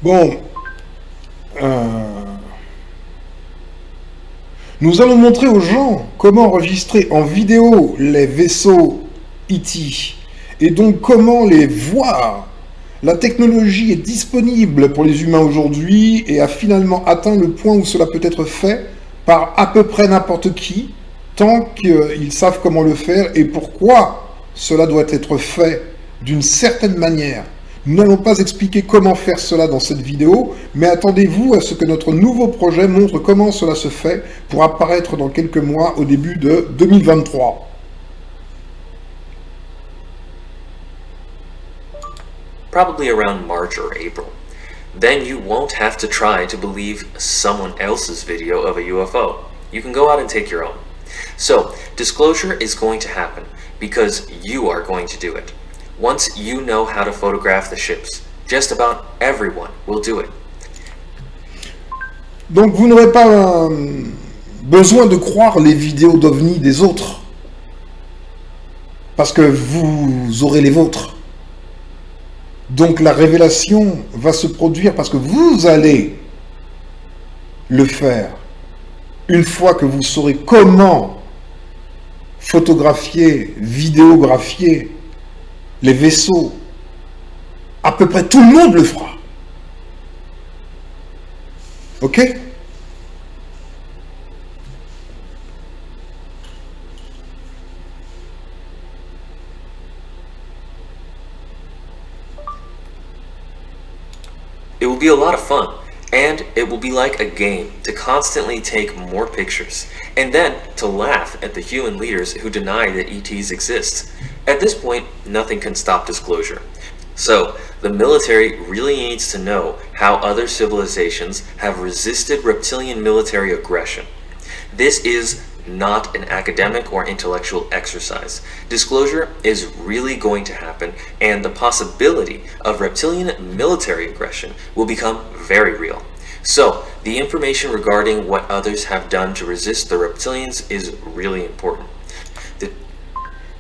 S3: Bon, nous allons montrer aux gens comment enregistrer en vidéo les vaisseaux E.T. et donc comment les voir. La technologie est disponible pour les humains aujourd'hui et a finalement atteint le point où cela peut être fait par à peu près n'importe qui, tant qu'ils savent comment le faire et pourquoi cela doit être fait d'une certaine manière. Nous n'allons pas expliquer comment faire cela dans cette vidéo, mais attendez-vous à ce que notre nouveau projet montre comment cela se fait pour apparaître dans quelques mois au début de 2023.
S2: Probably around March or April. Then you won't have to try to believe someone else's video of a UFO. You can go out and take your own. So, disclosure is going to happen because you are going to do it. Once you know how to photograph the ships, just about everyone will do it.
S3: Donc vous n'aurez pas besoin de croire les vidéos d'OVNI des autres, parce que vous aurez les vôtres. Donc la révélation va se produire parce que vous allez le faire. Une fois que vous saurez comment photographier, vidéographier les vaisseaux, à peu près tout le monde le fera. Ok ?
S2: It will be a lot of fun, and it will be like a game to constantly take more pictures, and then to laugh at the human leaders who deny that ETs exist. At this point, nothing can stop disclosure. So, the military really needs to know how other civilizations have resisted reptilian military aggression. This is not an academic or intellectual exercise. Disclosure is really going to happen, and the possibility of reptilian military aggression will become very real. So, the information regarding what others have done to resist the reptilians is really important.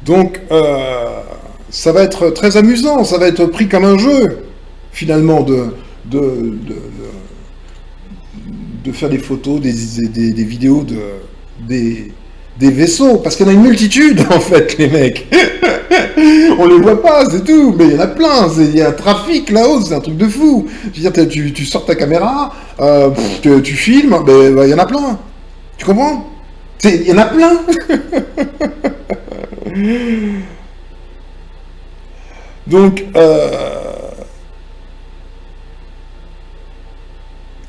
S3: Donc, ça va être très amusant, ça va être pris comme un jeu, finalement, de faire des photos, des vidéos des des vaisseaux, parce qu'il y en a une multitude en fait, les mecs. On les voit pas, c'est tout, mais il y en a plein, il y a un trafic là-haut, c'est un truc de fou. Je veux dire, tu sors ta caméra, tu filmes, ben, il y en a plein. Tu comprends? Il y en a plein.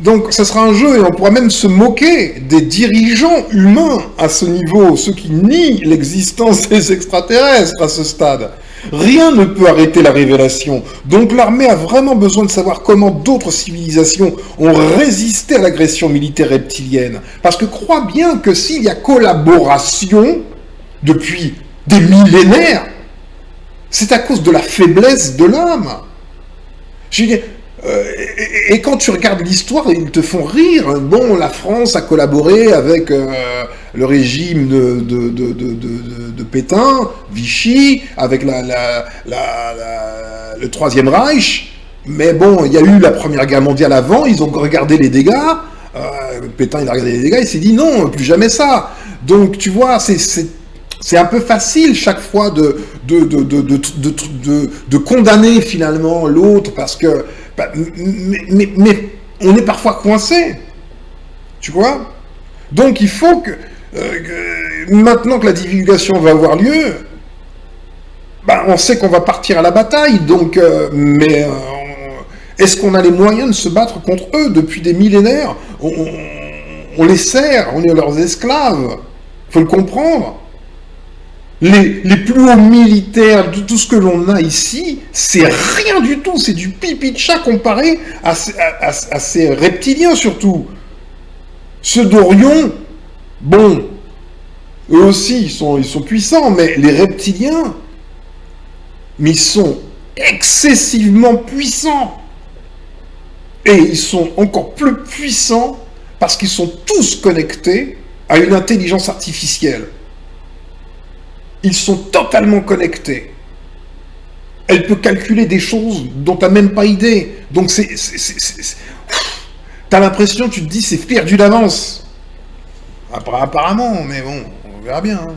S3: Donc, ça sera un jeu et on pourra même se moquer des dirigeants humains à ce niveau, ceux qui nient l'existence des extraterrestres à ce stade. Rien ne peut arrêter la révélation. Donc l'armée a vraiment besoin de savoir comment d'autres civilisations ont résisté à l'agression militaire reptilienne. Parce que crois bien que s'il y a collaboration depuis des millénaires, c'est à cause de la faiblesse de l'âme. Je veux dire, et quand tu regardes l'histoire, ils te font rire. Bon, la France a collaboré avec le régime de Pétain, Vichy, avec le Troisième Reich. Mais bon, il y a eu la Première Guerre mondiale avant, ils ont regardé les dégâts. Pétain, il a regardé les dégâts, il s'est dit non, plus jamais ça. Donc, tu vois, c'est un peu facile chaque fois de condamner finalement l'autre parce que mais on est parfois coincé, tu vois. Donc il faut que maintenant que la divulgation va avoir lieu, on sait qu'on va partir à la bataille. Donc mais est-ce qu'on a les moyens de se battre contre eux? Depuis des millénaires, on les sert, on est leurs esclaves. Faut le comprendre. Les plus hauts militaires, tout ce que l'on a ici, c'est rien du tout, c'est du pipi de chat comparé à ces reptiliens surtout. Ceux d'Orion, bon, eux aussi, ils sont puissants, mais les reptiliens, mais ils sont excessivement puissants. Et ils sont encore plus puissants parce qu'ils sont tous connectés à une intelligence artificielle. Ils sont totalement connectés. Elle peut calculer des choses dont tu n'as même pas idée. Donc t'as l'impression, tu te dis, c'est perdu d'avance. Apparemment, mais bon, on verra bien. Hein.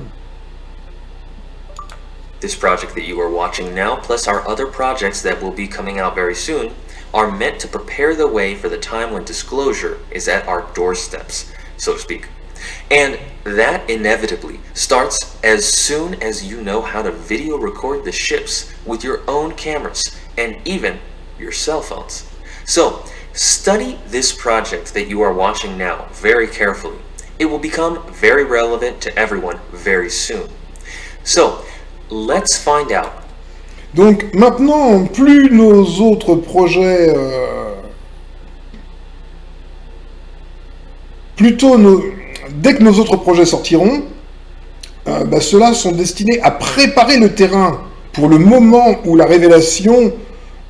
S2: This project that you are watching now, plus our other projects that will be coming out very soon, are meant to prepare the way for the time when disclosure is at our doorsteps, so to speak. And that inevitably starts as soon as you know how to video record the ships with your own cameras and even your cell phones. So, study this project that you are watching now very carefully. It will become very relevant to everyone very soon. So, let's find out.
S3: Donc maintenant, plus nos autres projets... Dès que nos autres projets sortiront, ceux-là sont destinés à préparer le terrain pour le moment où la révélation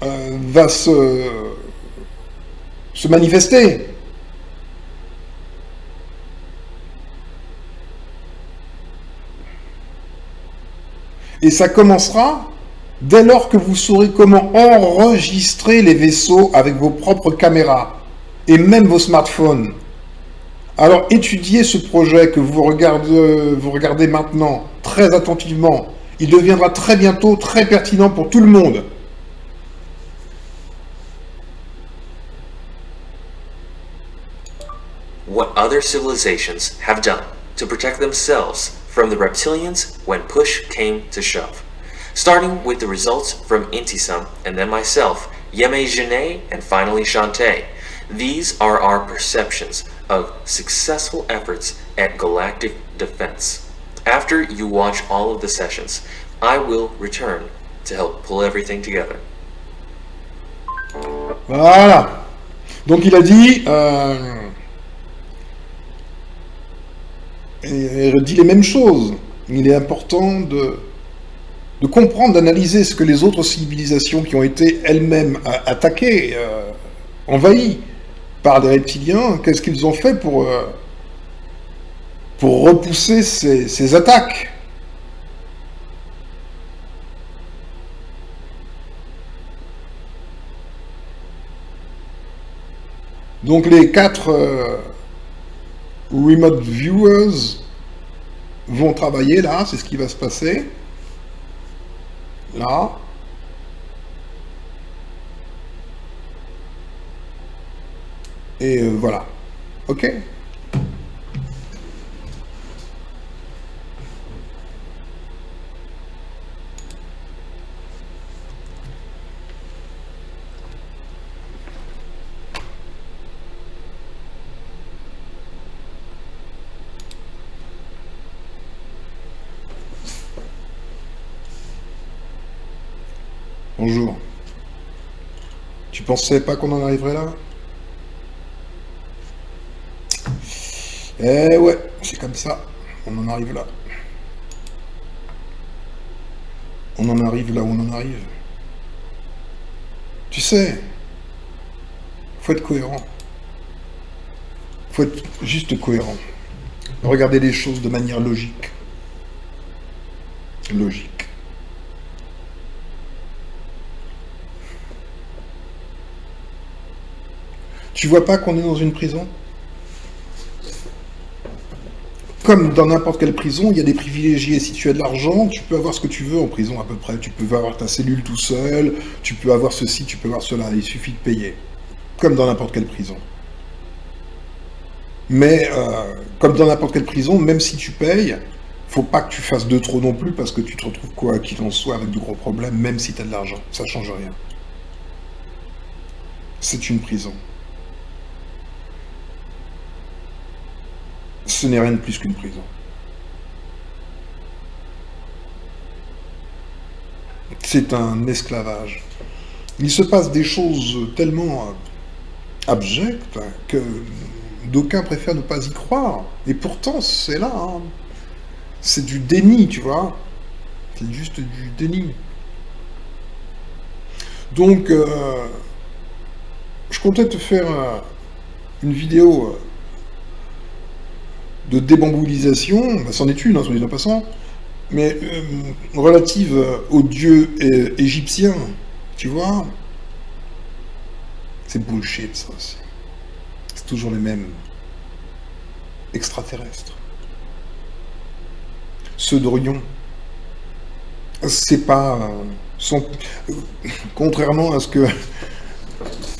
S3: va se manifester. Et ça commencera dès lors que vous saurez comment enregistrer les vaisseaux avec vos propres caméras et même vos smartphones. Alors étudiez ce projet que vous regardez maintenant très attentivement. Il deviendra très bientôt très pertinent pour tout le monde.
S2: What other civilizations have done to protect themselves from the reptilians when push came to shove. Starting with the results from Intisam and then myself, Yeme Janae, and finally Shantae. These are our perceptions of successful efforts at galactic defense. After you watch all of the sessions, I will return to help pull everything together.
S3: Voilà. Donc il a dit... il dit les mêmes choses. Il est important de comprendre, d'analyser ce que les autres civilisations qui ont été elles-mêmes attaquées, envahies par les reptiliens, qu'est-ce qu'ils ont fait pour repousser ces attaques. Donc les 4 remote viewers vont travailler là, c'est ce qui va se passer. Là. Et voilà. Ok? Bonjour. Tu pensais pas qu'on en arriverait là? Eh ouais, c'est comme ça. On en arrive là. On en arrive là où on en arrive. Tu sais, faut être cohérent. Faut être juste cohérent. Regarder les choses de manière logique. Logique. Tu vois pas qu'on est dans une prison? Comme dans n'importe quelle prison, il y a des privilégiés. Si tu as de l'argent, tu peux avoir ce que tu veux en prison à peu près. Tu peux avoir ta cellule tout seul, tu peux avoir ceci, tu peux avoir cela. Il suffit de payer. Comme dans n'importe quelle prison. Mais, comme dans n'importe quelle prison, même si tu payes, faut pas que tu fasses de trop non plus parce que tu te retrouves quoi qu'il en soit avec de gros problèmes, même si tu as de l'argent. Ça change rien. C'est une prison. Ce n'est rien de plus qu'une prison. C'est un esclavage. Il se passe des choses tellement abjectes que d'aucuns préfèrent ne pas y croire. Et pourtant, c'est là. Hein. C'est du déni, tu vois. C'est juste du déni. Donc, je comptais te faire une vidéo de débamboulisation, bah, c'en est une, hein, soit dit en passant, mais relative aux dieux égyptiens, tu vois. C'est bullshit, ça aussi. C'est toujours les mêmes extraterrestres. Ceux d'Orion, c'est pas... contrairement à ce que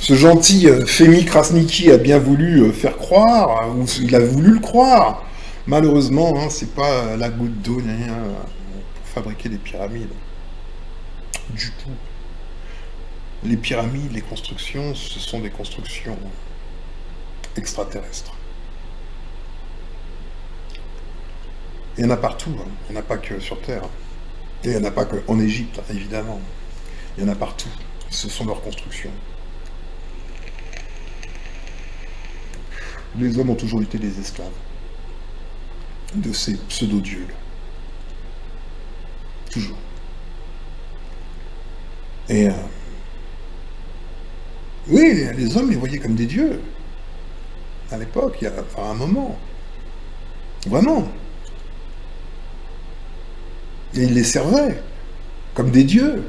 S3: ce gentil Femi Krasniki a bien voulu faire croire, ou il a voulu le croire, malheureusement, hein, c'est pas la goutte d'eau pour fabriquer des pyramides. Du tout. Les pyramides, les constructions, ce sont des constructions extraterrestres. Il y en a partout, hein. Il n'y en a pas que sur Terre. Et il n'y en a pas qu'en Égypte, évidemment. Il y en a partout. Ce sont leurs constructions. Les hommes ont toujours été des esclaves de ces pseudo-dieux. Toujours. Et oui, les hommes les voyaient comme des dieux. À l'époque, il y a un moment. Vraiment. Et ils les servaient comme des dieux.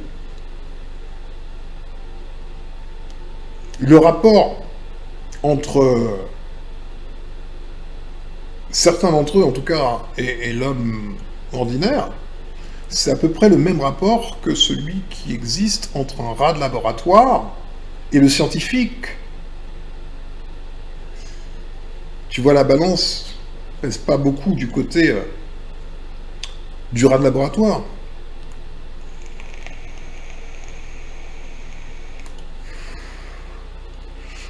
S3: Le rapport entre certains d'entre eux, en tout cas, et l'homme ordinaire, c'est à peu près le même rapport que celui qui existe entre un rat de laboratoire et le scientifique. Tu vois, la balance pèse pas beaucoup du côté du rat de laboratoire.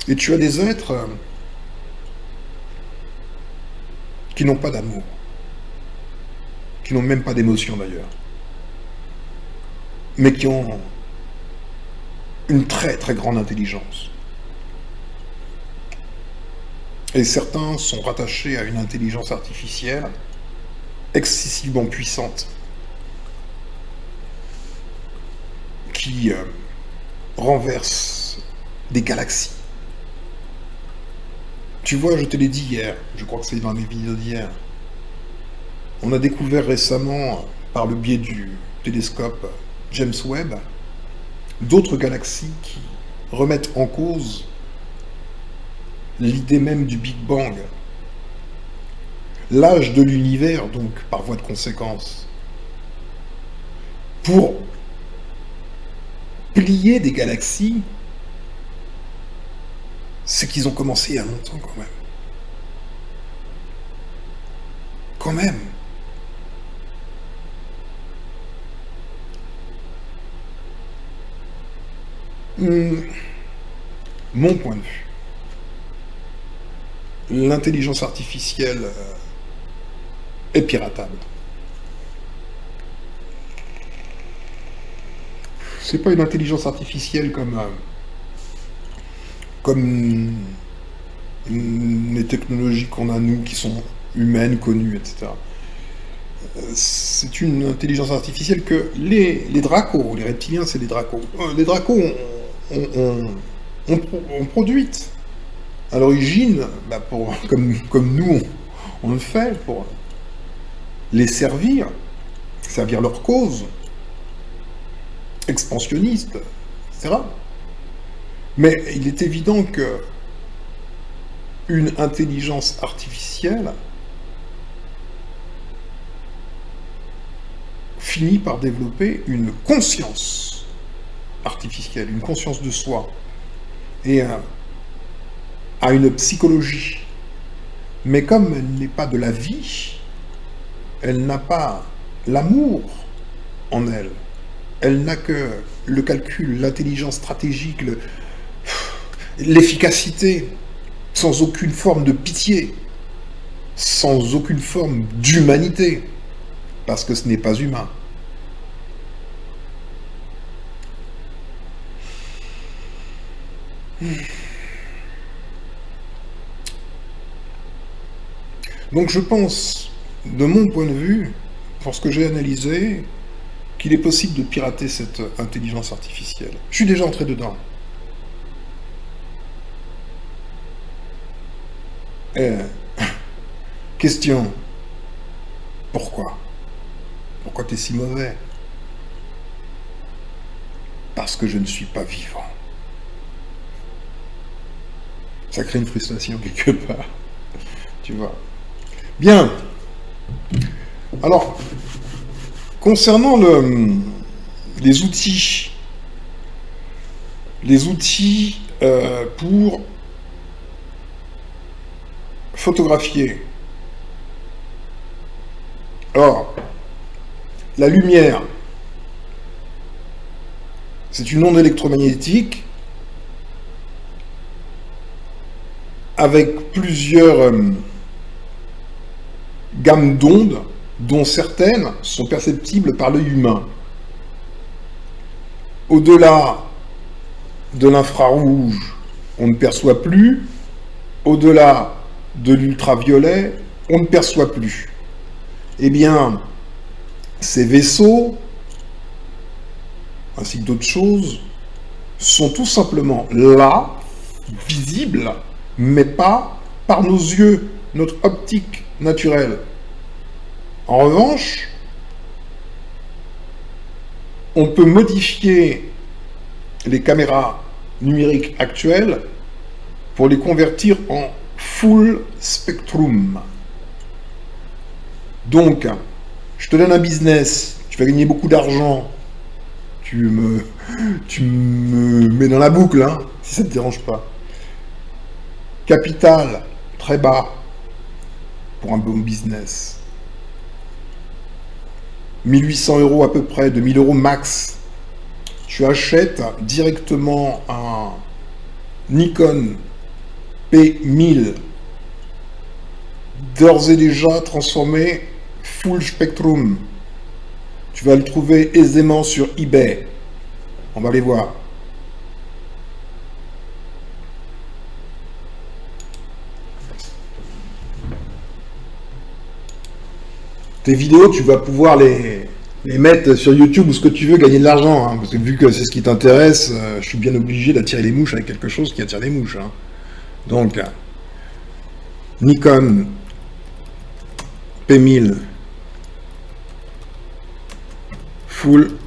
S3: Et tu as des êtres qui n'ont pas d'amour, qui n'ont même pas d'émotion d'ailleurs, mais qui ont une très très grande intelligence. Et certains sont rattachés à une intelligence artificielle excessivement puissante qui renverse des galaxies. Tu vois, je te l'ai dit hier, je crois que c'est dans mes vidéos d'hier, on a découvert récemment, par le biais du télescope James Webb, d'autres galaxies qui remettent en cause l'idée même du Big Bang. l'âge de l'univers, donc par voie de conséquence, pour plier des galaxies, c'est qu'ils ont commencé il y a longtemps quand même. Quand même. Mon point de vue. L'intelligence artificielle est piratable. C'est pas une intelligence artificielle comme les technologies qu'on a nous, qui sont humaines, connues, etc. C'est une intelligence artificielle que les dracos, les reptiliens, c'est les dracos. Les dracos ont produite. À l'origine, comme nous, on le fait pour les servir leur cause, expansionniste, etc. Mais il est évident que une intelligence artificielle finit par développer une conscience artificielle, une conscience de soi, et a une psychologie. Mais comme elle n'est pas de la vie, elle n'a pas l'amour en elle. Elle n'a que le calcul, l'intelligence stratégique, l'efficacité, sans aucune forme de pitié, sans aucune forme d'humanité, parce que ce n'est pas humain. Donc je pense, de mon point de vue, pour ce que j'ai analysé, qu'il est possible de pirater cette intelligence artificielle. Je suis déjà entré dedans. Question. Pourquoi? Pourquoi t'es si mauvais? Parce que je ne suis pas vivant. Ça crée une frustration quelque part. Tu vois. Bien. Alors, concernant les outils pour photographier. Alors, la lumière, c'est une onde électromagnétique avec plusieurs gammes d'ondes, dont certaines sont perceptibles par l'œil humain. Au-delà de l'infrarouge, on ne perçoit plus. Au-delà de l'ultraviolet, on ne perçoit plus. Eh bien, ces vaisseaux, ainsi que d'autres choses, sont tout simplement là, visibles, mais pas par nos yeux, notre optique naturelle. En revanche, on peut modifier les caméras numériques actuelles pour les convertir en full spectrum. Donc, je te donne un business, tu vas gagner beaucoup d'argent, tu me mets dans la boucle, hein, si ça ne te dérange pas. Capital très bas pour un bon business. 1800 € à peu près, 2000 € max. Tu achètes directement un Nikon P1000, d'ores et déjà transformé full spectrum. Tu vas le trouver aisément sur eBay. On va les voir. Tes vidéos, tu vas pouvoir les mettre sur YouTube ou ce que tu veux, gagner de l'argent. Hein, parce que vu que c'est ce qui t'intéresse, je suis bien obligé d'attirer les mouches avec quelque chose qui attire les mouches. Hein. Donc, Nikon P1000 Full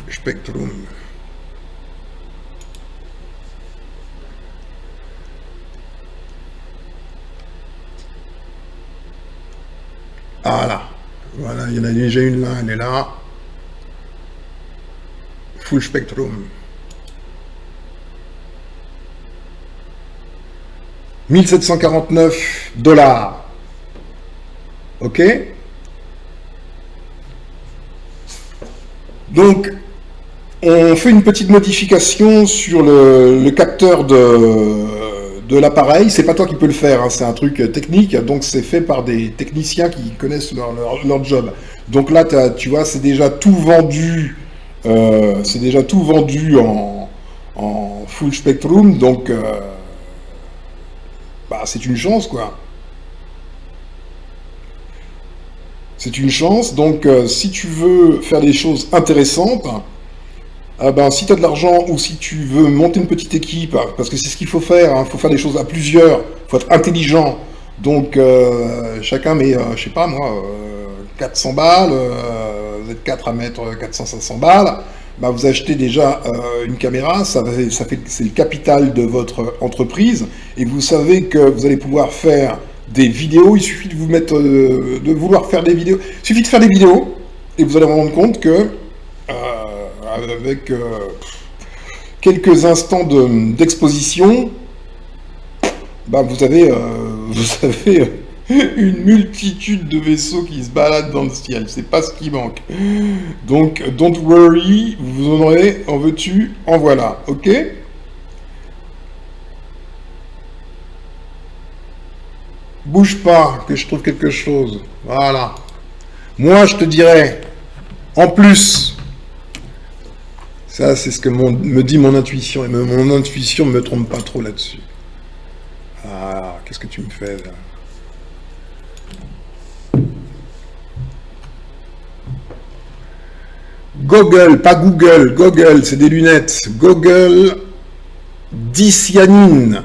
S3: Spectrum. Voilà. Voilà, il y en a déjà une là, elle est là. Full spectrum. 1749 $. Ok? Donc, on fait une petite modification sur le capteur de l'appareil. C'est pas toi qui peux le faire, hein, c'est un truc technique, donc c'est fait par des techniciens qui connaissent leur job. Donc là, tu vois, c'est déjà tout vendu, en full spectrum, donc bah, c'est une chance, quoi. C'est une chance, donc si tu veux faire des choses intéressantes, ben, si tu as de l'argent ou si tu veux monter une petite équipe, parce que c'est ce qu'il faut faire, il faut faire des choses à plusieurs, il faut être intelligent. Donc chacun met, je sais pas moi, 400 balles, vous êtes 4 à mettre 400-500 balles, ben, vous achetez déjà une caméra, c'est le capital de votre entreprise, et vous savez que vous allez pouvoir faire des vidéos, il suffit de vous mettre, de vouloir faire des vidéos, il suffit de faire des vidéos, et vous allez vous rendre compte que avec quelques instants d'exposition, bah vous avez une multitude de vaisseaux qui se baladent dans le ciel. C'est pas ce qui manque. Donc, don't worry, vous en aurez, en veux-tu, en voilà. Ok? Bouge pas, que je trouve quelque chose. Voilà. Moi, je te dirais, en plus... Ça, c'est ce que me dit mon intuition, et mon intuition ne me trompe pas trop là-dessus. Ah, qu'est-ce que tu me fais, là? Goggle, pas Google, Goggle, c'est des lunettes. Goggle dicyanine.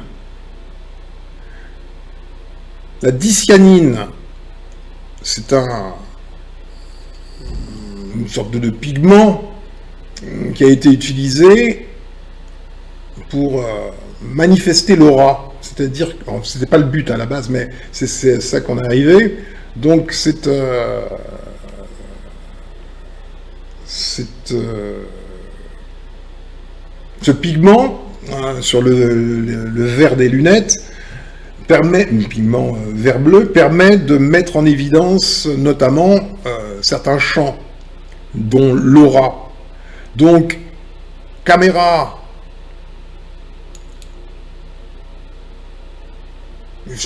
S3: La dicyanine, c'est une sorte de pigment qui a été utilisé pour manifester l'aura. C'est-à-dire, c'était pas le but à la base, mais c'est ça qu'on est arrivé. Donc ce pigment sur le verre des lunettes permet, un pigment vert-bleu, permet de mettre en évidence notamment certains champs, dont l'aura. Donc, caméra,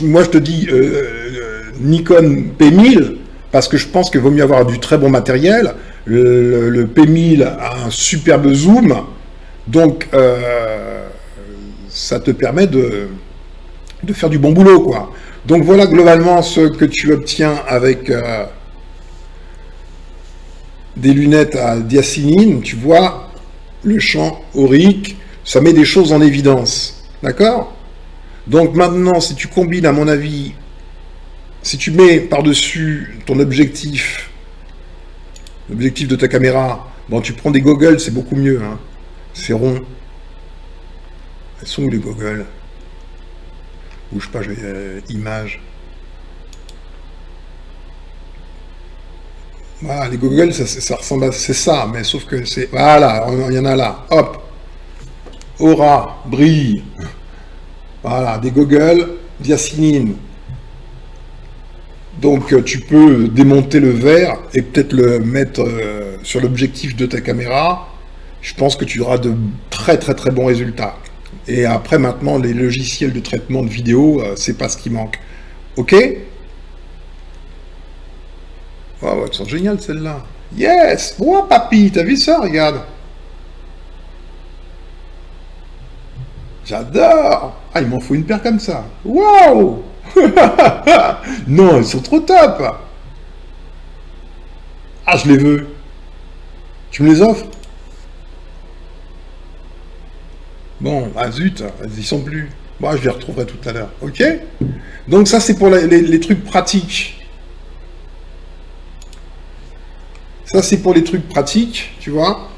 S3: moi je te dis Nikon P1000, parce que je pense qu'il vaut mieux avoir du très bon matériel. Le P1000 a un superbe zoom, donc ça te permet de faire du bon boulot, quoi. Donc voilà globalement ce que tu obtiens avec des lunettes à diacinine. Tu vois le champ aurique, ça met des choses en évidence, d'accord? Donc maintenant, si tu combines, à mon avis, si tu mets par-dessus ton objectif, l'objectif de ta caméra, bon, tu prends des goggles, c'est beaucoup mieux, hein. C'est rond. Elles sont où les goggles? Bouge pas, je vais image. Voilà, les goggles, ça ressemble à... C'est ça, mais sauf que c'est... Voilà, il y en a là. Hop. Aura, brille. Voilà, des goggles, diacinine. Donc tu peux démonter le verre et peut-être le mettre sur l'objectif de ta caméra. Je pense que tu auras de très très très bons résultats. Et après maintenant, les logiciels de traitement de vidéo, c'est pas ce qui manque. Ok? Oh, elles sont géniales celles-là. Yes! Oh papy, t'as vu ça? Regarde. J'adore! Ah, il m'en faut une paire comme ça. Waouh! Non, ils sont trop top! Ah, je les veux. Tu me les offres? Bon, ah zut, ils y sont plus. Bon, je les retrouverai tout à l'heure. Ok? Donc ça, c'est pour les trucs pratiques. Ça, c'est pour les trucs pratiques, tu vois.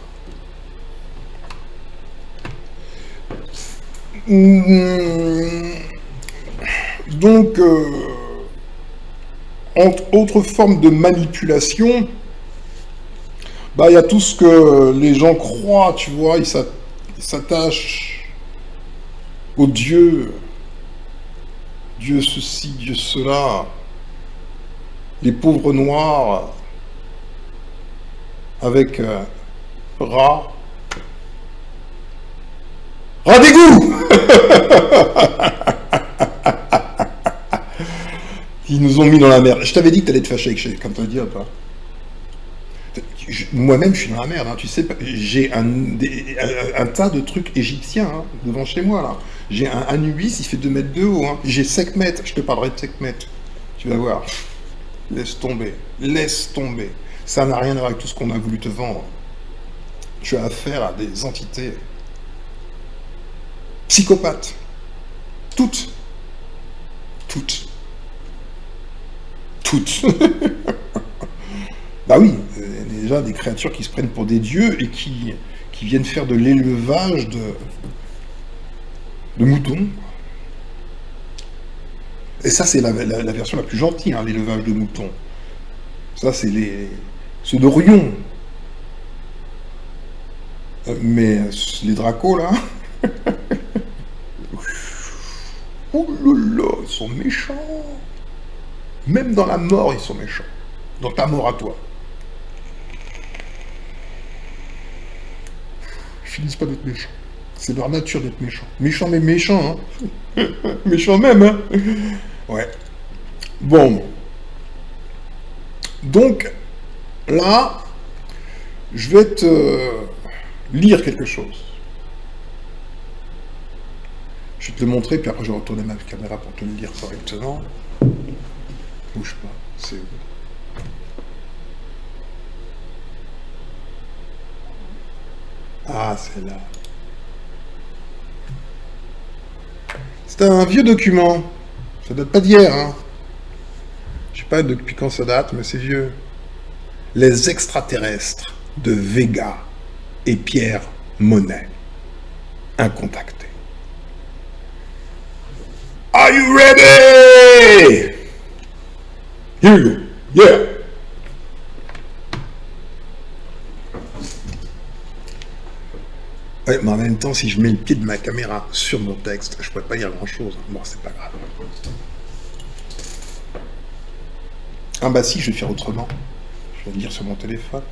S3: Donc, autre forme de manipulation, bah, il y a tout ce que les gens croient, tu vois, ils s'attachent au Dieu, Dieu ceci, Dieu cela, les pauvres noirs avec rat d'égout. Ils nous ont mis dans la merde. Je t'avais dit que t'allais te fâcher avec comme tu as dit, pas. Moi-même, je suis dans la merde, hein, tu sais, j'ai un tas de trucs égyptiens hein, devant chez moi, là. J'ai un Anubis, il fait 2 mètres de haut, hein. J'ai Sekhmet, je te parlerai de Sekhmet. Tu vas voir. Laisse tomber. Laisse tomber. Ça n'a rien à voir avec tout ce qu'on a voulu te vendre. Tu as affaire à des entités psychopathes. Toutes. Toutes. Toutes. Bah oui, déjà des créatures qui se prennent pour des dieux et qui viennent faire de l'élevage de moutons. Et ça, c'est la version la plus gentille, hein, l'élevage de moutons. Ça, c'est ceux d'Orion. Mais les dracos, là... oh là là, ils sont méchants. Même dans la mort, ils sont méchants. Dans ta mort à toi. Ils finissent pas d'être méchants. C'est leur nature d'être méchants. Méchants mais méchants, hein. Méchants même, hein. Ouais. Bon. Donc, là, je vais te lire quelque chose. Je vais te le montrer, puis après je vais retourner ma caméra pour te le lire correctement. Bouge pas, c'est où? Ah, c'est là. C'est un vieux document. Ça date pas d'hier, hein. Je sais pas depuis quand ça date, mais c'est vieux. Les extraterrestres de Vega et Pierre Monet. Incontactés. Are you ready? Here we go. Yeah. Ouais, mais en même temps, si je mets le pied de ma caméra sur mon texte, je pourrais pas lire grand-chose. Bon, c'est pas grave. Ah bah si, je vais faire autrement. Je vais le lire sur mon téléphone.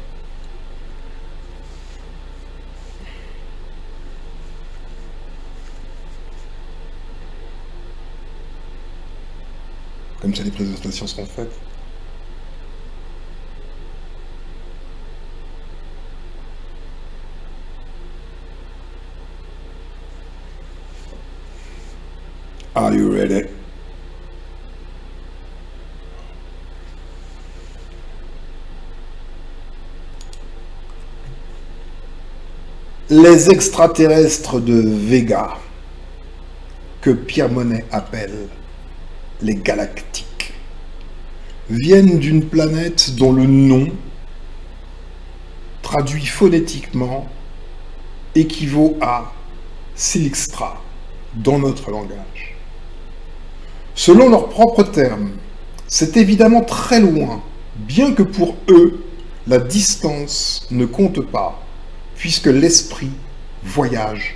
S3: Comme ça, les présentations seront faites. Are you ready? Les extraterrestres de Vega, que Pierre Monet appelle les galactiques, viennent d'une planète dont le nom, traduit phonétiquement, équivaut à Silixtra dans notre langage. Selon leurs propres termes, c'est évidemment très loin, bien que pour eux, la distance ne compte pas, puisque l'esprit voyage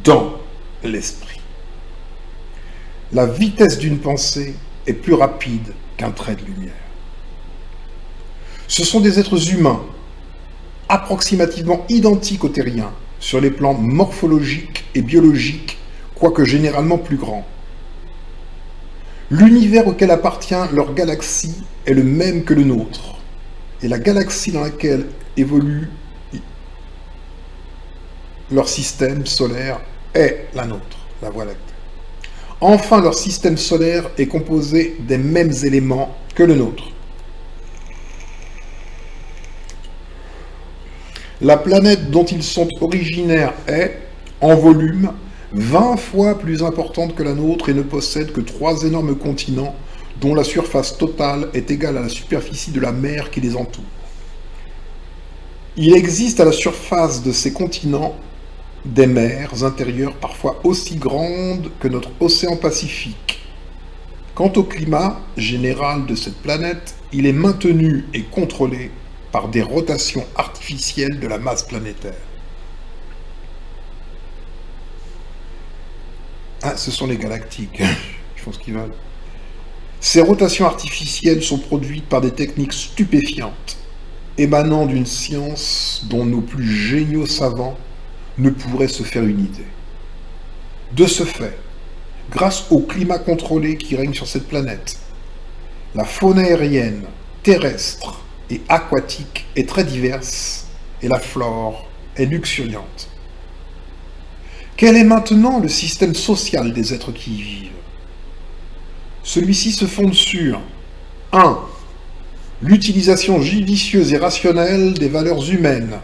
S3: dans l'esprit. La vitesse d'une pensée est plus rapide qu'un trait de lumière. Ce sont des êtres humains, approximativement identiques aux terriens, sur les plans morphologiques et biologiques, quoique généralement plus grands. L'univers auquel appartient leur galaxie est le même que le nôtre, et la galaxie dans laquelle évolue leur système solaire est la nôtre, la Voie lactée. Enfin, leur système solaire est composé des mêmes éléments que le nôtre. La planète dont ils sont originaires est, en volume, 20 fois plus importante que la nôtre et ne possède que 3 énormes continents dont la surface totale est égale à la superficie de la mer qui les entoure. Il existe à la surface de ces continents des mers intérieures parfois aussi grandes que notre océan Pacifique, Quant au climat général de cette planète, il est maintenu et contrôlé par des rotations artificielles de la masse planétaire. Ah, ce sont les galactiques, ils font ce qu'ils veulent. Ces rotations artificielles sont produites par des techniques stupéfiantes, émanant d'une science dont nos plus géniaux savants ne pourraient se faire une idée. De ce fait, grâce au climat contrôlé qui règne sur cette planète, la faune aérienne, terrestre et aquatique est très diverse et la flore est luxuriante. Quel est maintenant le système social des êtres qui y vivent? Celui-ci se fonde sur 1. L'utilisation judicieuse et rationnelle des valeurs humaines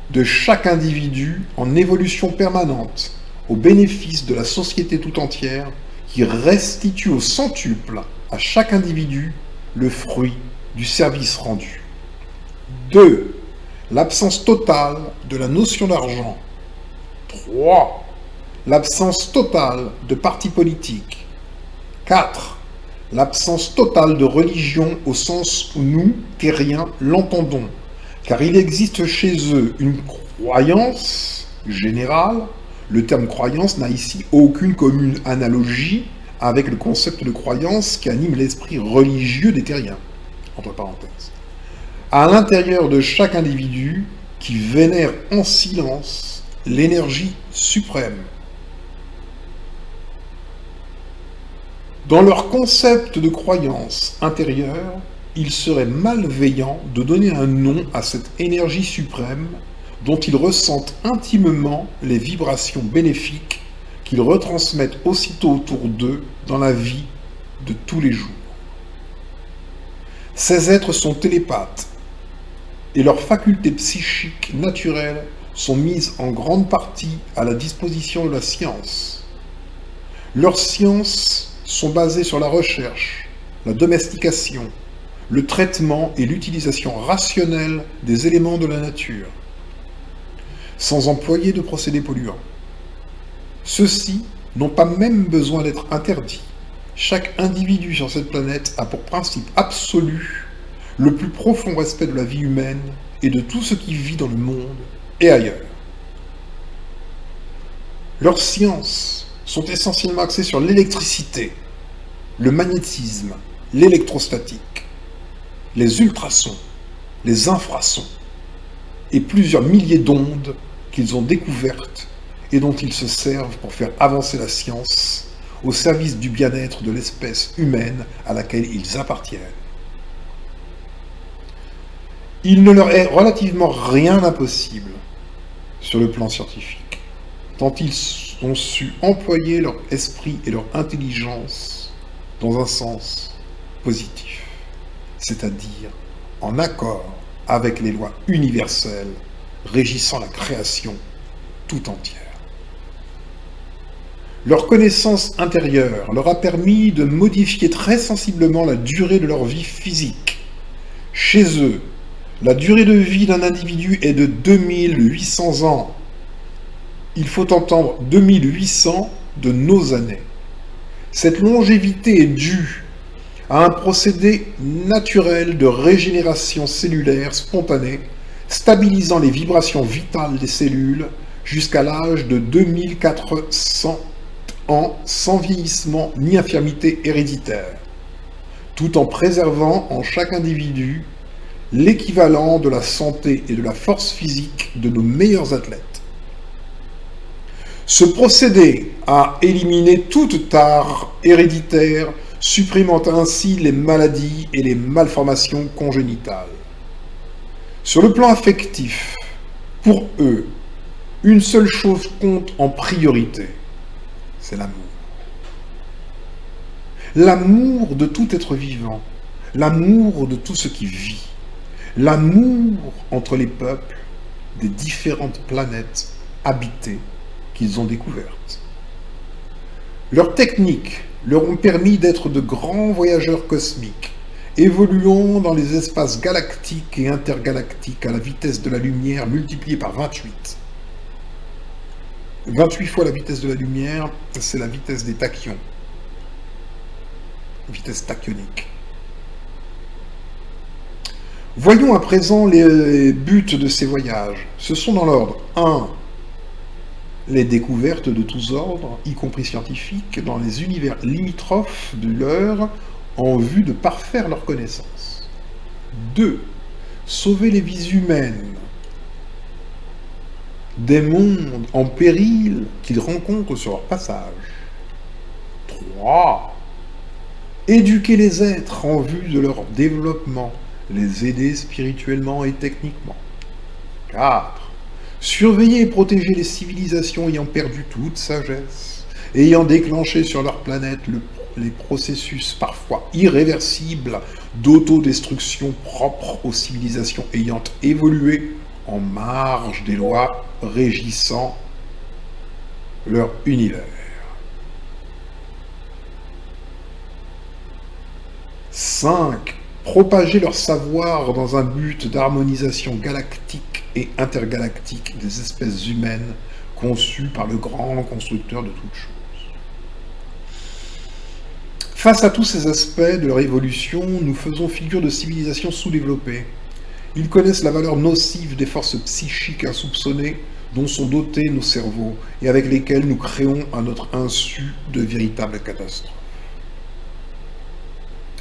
S3: de chaque individu en évolution permanente au bénéfice de la société tout entière qui restitue au centuple à chaque individu le fruit du service rendu. 2. L'absence totale de la notion d'argent. 3. L'absence totale de partis politiques. 4. L'absence totale de religion au sens où nous, terriens, l'entendons, car il existe chez eux une croyance générale. Le terme croyance n'a ici aucune commune analogie avec le concept de croyance qui anime l'esprit religieux des terriens, entre parenthèses. À l'intérieur de chaque individu qui vénère en silence l'énergie suprême. Dans leur concept de croyance intérieure, il serait malveillant de donner un nom à cette énergie suprême dont ils ressentent intimement les vibrations bénéfiques qu'ils retransmettent aussitôt autour d'eux dans la vie de tous les jours. Ces êtres sont télépathes et leurs facultés psychiques naturelles sont mises en grande partie à la disposition de la science. Leurs sciences sont basées sur la recherche, la domestication, le traitement et l'utilisation rationnelle des éléments de la nature, sans employer de procédés polluants. Ceux-ci n'ont pas même besoin d'être interdits. Chaque individu sur cette planète a pour principe absolu le plus profond respect de la vie humaine et de tout ce qui vit dans le monde et ailleurs. Leurs sciences sont essentiellement axées sur l'électricité, le magnétisme, l'électrostatique, les ultrasons, les infrasons et plusieurs milliers d'ondes qu'ils ont découvertes et dont ils se servent pour faire avancer la science au service du bien-être de l'espèce humaine à laquelle ils appartiennent. Il ne leur est relativement rien d'impossible sur le plan scientifique, tant ils ont su employer leur esprit et leur intelligence dans un sens positif, c'est-à-dire en accord avec les lois universelles régissant la création tout entière. Leur connaissance intérieure leur a permis de modifier très sensiblement la durée de leur vie physique. Chez eux, la durée de vie d'un individu est de 2800 ans. Il faut entendre 2800 de nos années. Cette longévité est due à un procédé naturel de régénération cellulaire spontanée, stabilisant les vibrations vitales des cellules jusqu'à l'âge de 2400 ans sans vieillissement ni infirmité héréditaire, tout en préservant en chaque individu l'équivalent de la santé et de la force physique de nos meilleurs athlètes. Ce procédé a éliminé toute tare héréditaire, supprimant ainsi les maladies et les malformations congénitales. Sur le plan affectif, pour eux, une seule chose compte en priorité, c'est l'amour. L'amour de tout être vivant, l'amour de tout ce qui vit, l'amour entre les peuples des différentes planètes habitées qu'ils ont découvertes. Leurs techniques leur ont permis d'être de grands voyageurs cosmiques, évoluant dans les espaces galactiques et intergalactiques à la vitesse de la lumière multipliée par 28. 28 fois la vitesse de la lumière, c'est la vitesse des tachyons. vitesse tachyonique. Voyons à présent les buts de ces voyages. Ce sont dans l'ordre 1. Les découvertes de tous ordres, y compris scientifiques, dans les univers limitrophes de leur, en vue de parfaire leur connaissance. 2. Sauver les vies humaines des mondes en péril qu'ils rencontrent sur leur passage. 3. Éduquer les êtres en vue de leur développement, les aider spirituellement et techniquement. 4. Surveiller et protéger les civilisations ayant perdu toute sagesse, ayant déclenché sur leur planète les processus parfois irréversibles d'autodestruction propres aux civilisations ayant évolué en marge des lois régissant leur univers. 5. Propager leur savoir dans un but d'harmonisation galactique et intergalactique des espèces humaines conçues par le grand constructeur de toutes choses. Face à tous ces aspects de leur évolution, nous faisons figure de civilisations sous-développées. Ils connaissent la valeur nocive des forces psychiques insoupçonnées dont sont dotés nos cerveaux et avec lesquelles nous créons à notre insu de véritables catastrophes.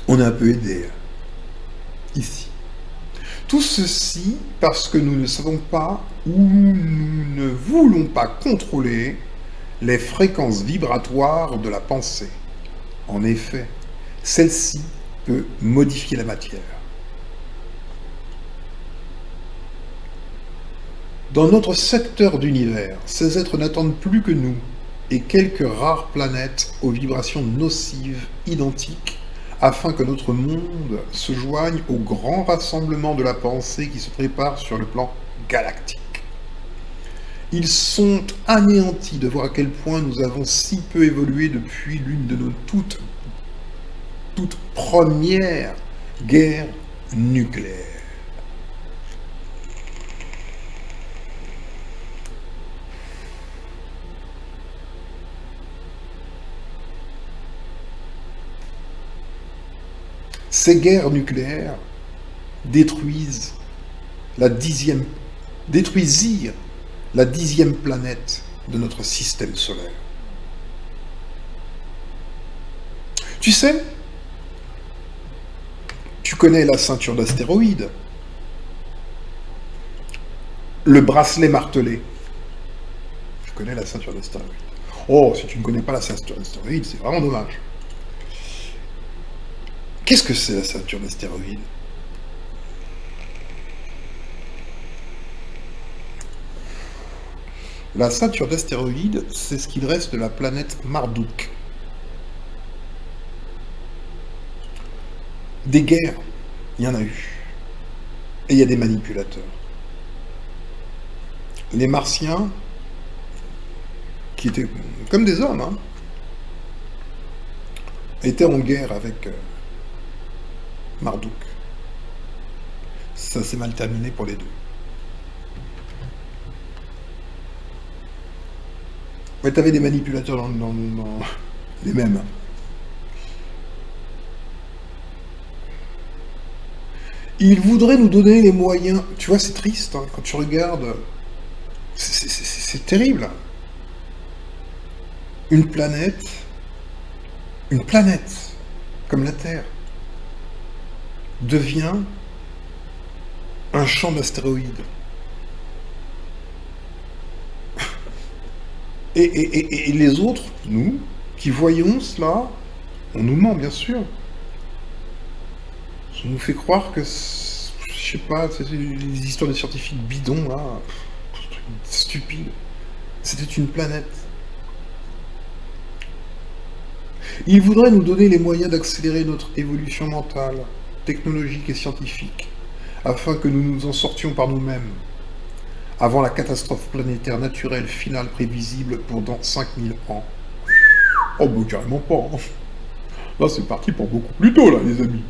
S3: On est un peu aidé ici. Tout ceci parce que nous ne savons pas ou nous ne voulons pas contrôler les fréquences vibratoires de la pensée. En effet, celle-ci peut modifier la matière. Dans notre secteur d'univers, ces êtres n'attendent plus que nous et quelques rares planètes aux vibrations nocives identiques afin que notre monde se joigne au grand rassemblement de la pensée qui se prépare sur le plan galactique. Ils sont anéantis de voir à quel point nous avons si peu évolué depuis l'une de nos toutes premières guerres nucléaires. Ces guerres nucléaires détruisirent la 10e planète de notre système solaire. Tu sais, tu connais la ceinture d'astéroïdes, le bracelet martelé. Tu connais la ceinture d'astéroïdes. Oh, si tu ne connais pas la ceinture d'astéroïdes, c'est vraiment dommage. Qu'est-ce que c'est la ceinture d'astéroïdes ? La ceinture d'astéroïdes, c'est ce qu'il reste de la planète Marduk. Des guerres, il y en a eu. Et il y a des manipulateurs. Les Martiens, qui étaient comme des hommes, étaient en guerre avec Marduk. Ça s'est mal terminé pour les deux. Ouais, t'avais des manipulateurs dans les mêmes. Ils voudraient nous donner les moyens. Tu vois, c'est triste, quand tu regardes. C'est terrible. Une planète comme la Terre, devient un champ d'astéroïdes. Et les autres, nous, qui voyons cela, on nous ment, bien sûr. On nous fait croire que, je sais pas, c'est les histoires de scientifiques bidons, là, stupides. C'était une planète. Ils voudraient nous donner les moyens d'accélérer notre évolution mentale, technologique et scientifique, afin que nous nous en sortions par nous-mêmes, avant la catastrophe planétaire naturelle finale prévisible pour dans 5000 ans. Oh, bah carrément pas. Là, c'est parti pour beaucoup plus tôt, là, les amis.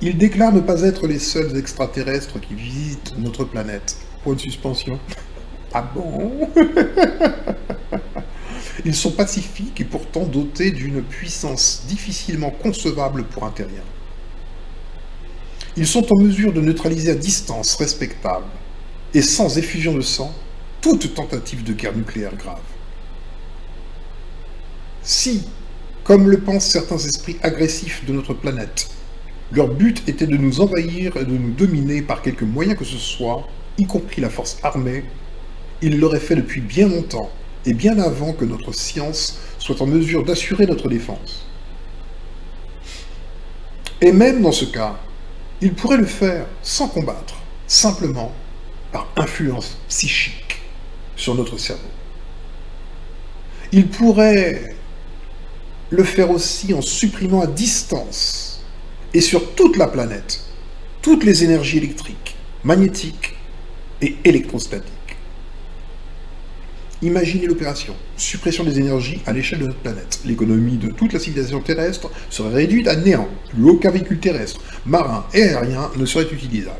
S3: Ils déclarent ne pas être les seuls extraterrestres qui visitent notre planète. Point de suspension. Ah bon? Ils sont pacifiques et pourtant dotés d'une puissance difficilement concevable pour un terrien. Ils sont en mesure de neutraliser à distance respectable et sans effusion de sang toute tentative de guerre nucléaire grave. Si, comme le pensent certains esprits agressifs de notre planète, leur but était de nous envahir et de nous dominer par quelque moyen que ce soit, y compris la force armée, ils l'auraient fait depuis bien longtemps et bien avant que notre science soit en mesure d'assurer notre défense. Et même dans ce cas, ils pourraient le faire sans combattre, simplement par influence psychique sur notre cerveau. Ils pourraient le faire aussi en supprimant à distance et sur toute la planète toutes les énergies électriques, magnétiques et électrostatiques. Imaginez l'opération. Suppression des énergies à l'échelle de notre planète. L'économie de toute la civilisation terrestre serait réduite à néant. Plus aucun véhicule terrestre, marin et aérien ne serait utilisable.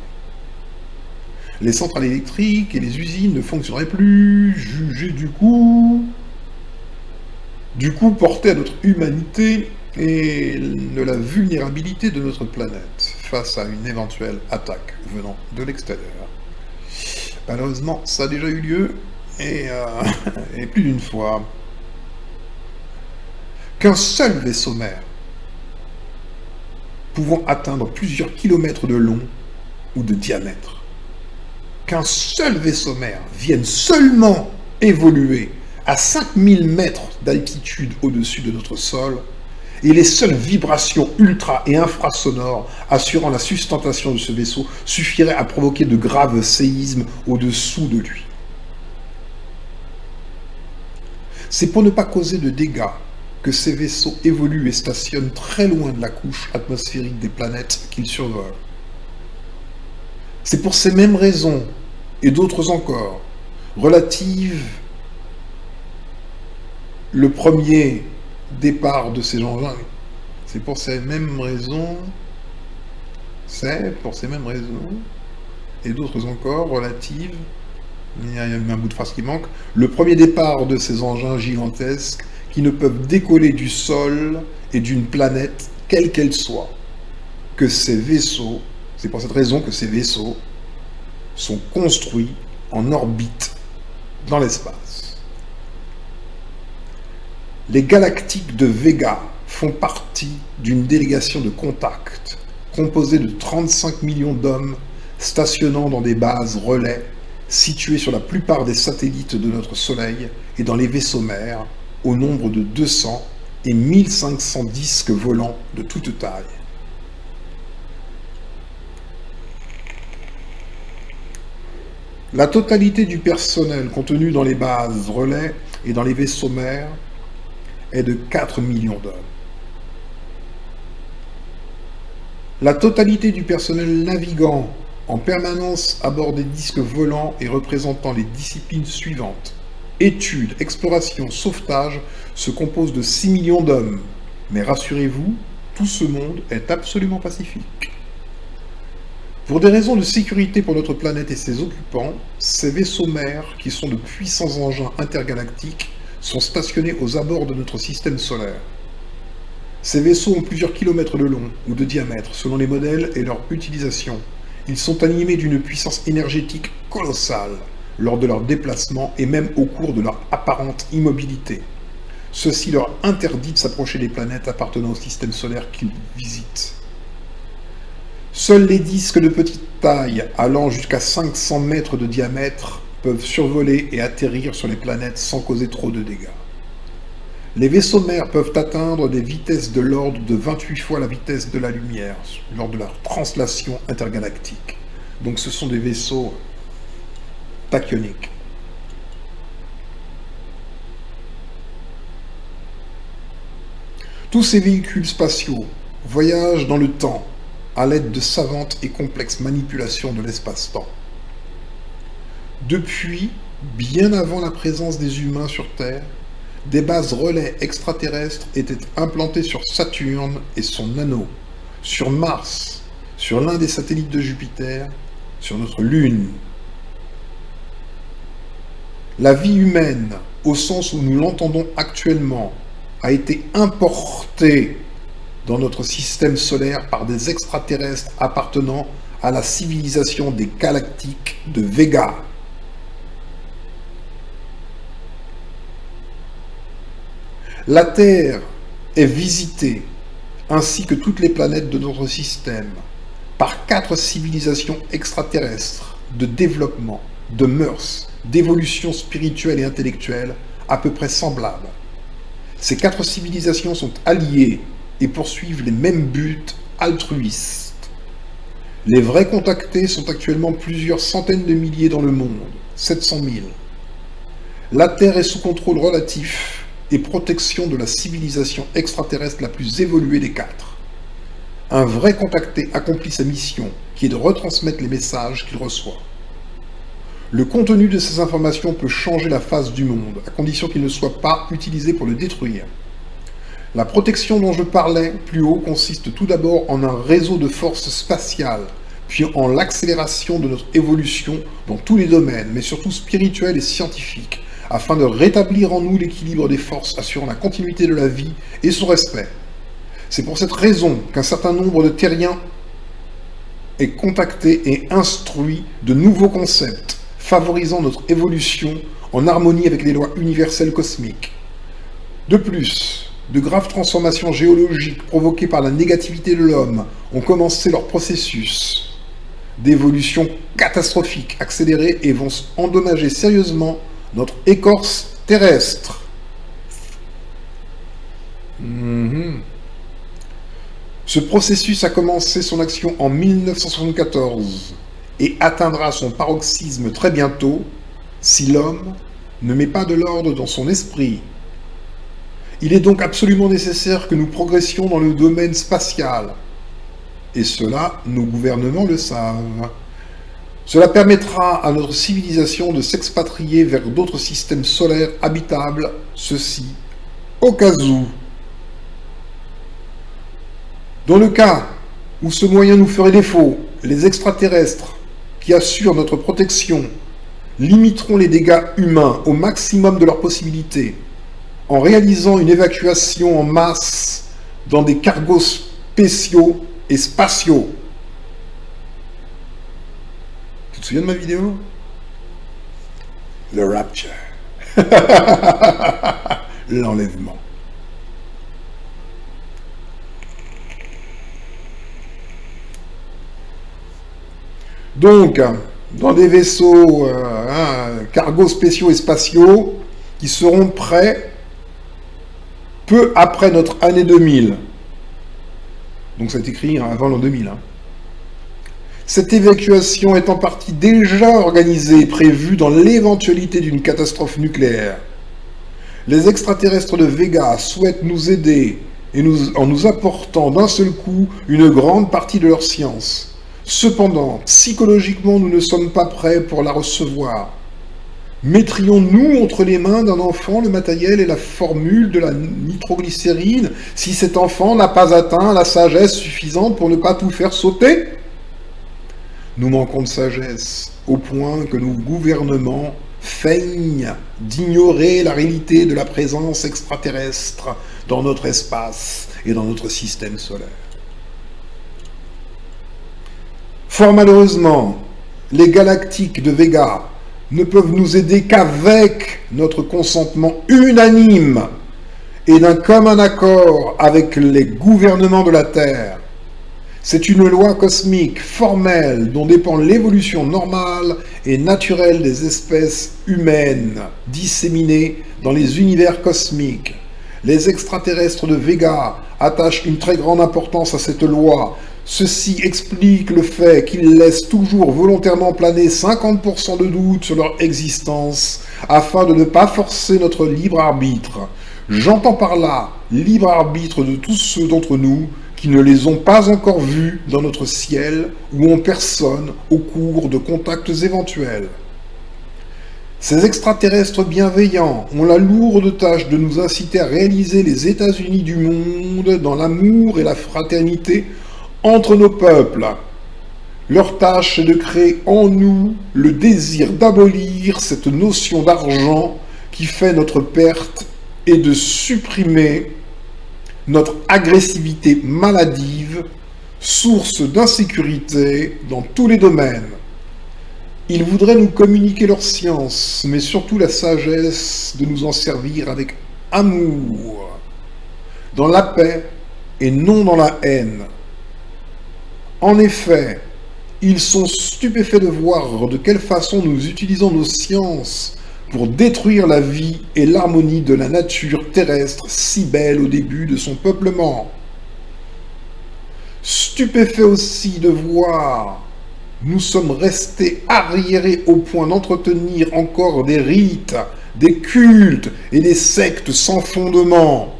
S3: Les centrales électriques et les usines ne fonctionneraient plus, jugées du coup portées à notre humanité et de la vulnérabilité de notre planète face à une éventuelle attaque venant de l'extérieur. Malheureusement, ça a déjà eu lieu, et plus d'une fois. Qu'un seul vaisseau mère, pouvant atteindre plusieurs kilomètres de long ou de diamètre, qu'un seul vaisseau mère vienne seulement évoluer à 5000 mètres d'altitude au-dessus de notre sol, et les seules vibrations ultra et infrasonores assurant la sustentation de ce vaisseau suffiraient à provoquer de graves séismes au-dessous de lui. C'est pour ne pas causer de dégâts que ces vaisseaux évoluent et stationnent très loin de la couche atmosphérique des planètes qu'ils survolent. C'est pour ces mêmes raisons, et d'autres encore, relatives le premier départ de ces engins. C'est pour ces mêmes raisons, et d'autres encore relatives, il y a un bout de phrase qui manque, le premier départ de ces engins gigantesques qui ne peuvent décoller du sol et d'une planète, quelle qu'elle soit, que ces vaisseaux, c'est pour cette raison que ces vaisseaux sont construits en orbite dans l'espace. Les galactiques de Vega font partie d'une délégation de contact composée de 35 millions d'hommes stationnant dans des bases relais situées sur la plupart des satellites de notre Soleil et dans les vaisseaux mères, au nombre de 200 et 1500 disques volants de toute taille. La totalité du personnel contenu dans les bases relais et dans les vaisseaux mères est de 4 millions d'hommes. La totalité du personnel navigant en permanence à bord des disques volants et représentant les disciplines suivantes: études, exploration, sauvetage, se compose de 6 millions d'hommes. Mais rassurez-vous, tout ce monde est absolument pacifique. Pour des raisons de sécurité pour notre planète et ses occupants, ces vaisseaux mères, qui sont de puissants engins intergalactiques, sont stationnés aux abords de notre système solaire. Ces vaisseaux ont plusieurs kilomètres de long ou de diamètre selon les modèles et leur utilisation. Ils sont animés d'une puissance énergétique colossale lors de leur déplacement et même au cours de leur apparente immobilité. Ceci leur interdit de s'approcher des planètes appartenant au système solaire qu'ils visitent. Seuls les disques de petite taille, allant jusqu'à 500 mètres de diamètre, peuvent survoler et atterrir sur les planètes sans causer trop de dégâts. Les vaisseaux mères peuvent atteindre des vitesses de l'ordre de 28 fois la vitesse de la lumière lors de leur translation intergalactique. Donc ce sont des vaisseaux tachyoniques. Tous ces véhicules spatiaux voyagent dans le temps à l'aide de savantes et complexes manipulations de l'espace-temps. Depuis, bien avant la présence des humains sur Terre, des bases relais extraterrestres étaient implantées sur Saturne et son anneau, sur Mars, sur l'un des satellites de Jupiter, sur notre Lune. La vie humaine au sens où nous l'entendons actuellement, a été importé dans notre système solaire par des extraterrestres appartenant à la civilisation des galactiques de Vega. La Terre est visitée, ainsi que toutes les planètes de notre système, par 4 civilisations extraterrestres de développement, de mœurs, d'évolution spirituelle et intellectuelle à peu près semblables. Ces 4 civilisations sont alliées et poursuivent les mêmes buts altruistes. Les vrais contactés sont actuellement plusieurs centaines de milliers dans le monde, 700 000. La Terre est sous contrôle relatif et protection de la civilisation extraterrestre la plus évoluée des 4. Un vrai contacté accomplit sa mission, qui est de retransmettre les messages qu'il reçoit. Le contenu de ces informations peut changer la face du monde, à condition qu'il ne soit pas utilisé pour le détruire. La protection dont je parlais plus haut consiste tout d'abord en un réseau de forces spatiales, puis en l'accélération de notre évolution dans tous les domaines, mais surtout spirituels et scientifiques, afin de rétablir en nous l'équilibre des forces assurant la continuité de la vie et son respect. C'est pour cette raison qu'un certain nombre de terriens est contacté et instruit de nouveaux concepts, favorisant notre évolution en harmonie avec les lois universelles cosmiques. De plus, de graves transformations géologiques provoquées par la négativité de l'homme ont commencé leur processus d'évolution catastrophique accélérée et vont endommager sérieusement notre écorce terrestre. Ce processus a commencé son action en 1974 et atteindra son paroxysme très bientôt si l'homme ne met pas de l'ordre dans son esprit. Il est donc absolument nécessaire que nous progressions dans le domaine spatial. Et cela, nos gouvernements le savent. Cela permettra à notre civilisation de s'expatrier vers d'autres systèmes solaires habitables, ceci au cas où. Dans le cas où ce moyen nous ferait défaut, les extraterrestres qui assurent notre protection limiteront les dégâts humains au maximum de leurs possibilités en réalisant une évacuation en masse dans des cargos spéciaux et spatiaux. Tu te souviens de ma vidéo? The Rapture. L'enlèvement. Donc, dans des vaisseaux cargos spéciaux et spatiaux qui seront prêts peu après notre année 2000. Donc ça est écrit avant l'an 2000. Cette évacuation est en partie déjà organisée et prévue dans l'éventualité d'une catastrophe nucléaire. Les extraterrestres de Vega souhaitent nous aider en nous apportant d'un seul coup une grande partie de leur science. Cependant, psychologiquement, nous ne sommes pas prêts pour la recevoir. Mettrions-nous entre les mains d'un enfant le matériel et la formule de la nitroglycérine si cet enfant n'a pas atteint la sagesse suffisante pour ne pas tout faire sauter? Nous manquons de sagesse, au point que nos gouvernements feignent d'ignorer la réalité de la présence extraterrestre dans notre espace et dans notre système solaire. Fort malheureusement, les galactiques de Vega ne peuvent nous aider qu'avec notre consentement unanime et d'un commun accord avec les gouvernements de la Terre. C'est une loi cosmique formelle dont dépend l'évolution normale et naturelle des espèces humaines disséminées dans les univers cosmiques. Les extraterrestres de Vega attachent une très grande importance à cette loi. Ceci explique le fait qu'ils laissent toujours volontairement planer 50% de doute sur leur existence afin de ne pas forcer notre libre arbitre. J'entends par là libre arbitre de tous ceux d'entre nous qui ne les ont pas encore vus dans notre ciel ou en personne au cours de contacts éventuels. Ces extraterrestres bienveillants ont la lourde tâche de nous inciter à réaliser les États-Unis du monde dans l'amour et la fraternité entre nos peuples. Leur tâche est de créer en nous le désir d'abolir cette notion d'argent qui qui fait notre perte est de supprimer notre agressivité maladive, source d'insécurité dans tous les domaines. Ils voudraient nous communiquer leur science, mais surtout la sagesse de nous en servir avec amour, dans la paix et non dans la haine. En effet, ils sont stupéfaits de voir de quelle façon nous utilisons nos sciences pour détruire la vie et l'harmonie de la nature terrestre si belle au début de son peuplement. Stupéfaits aussi de voir nous sommes restés arriérés au point d'entretenir encore des rites, des cultes et des sectes sans fondement.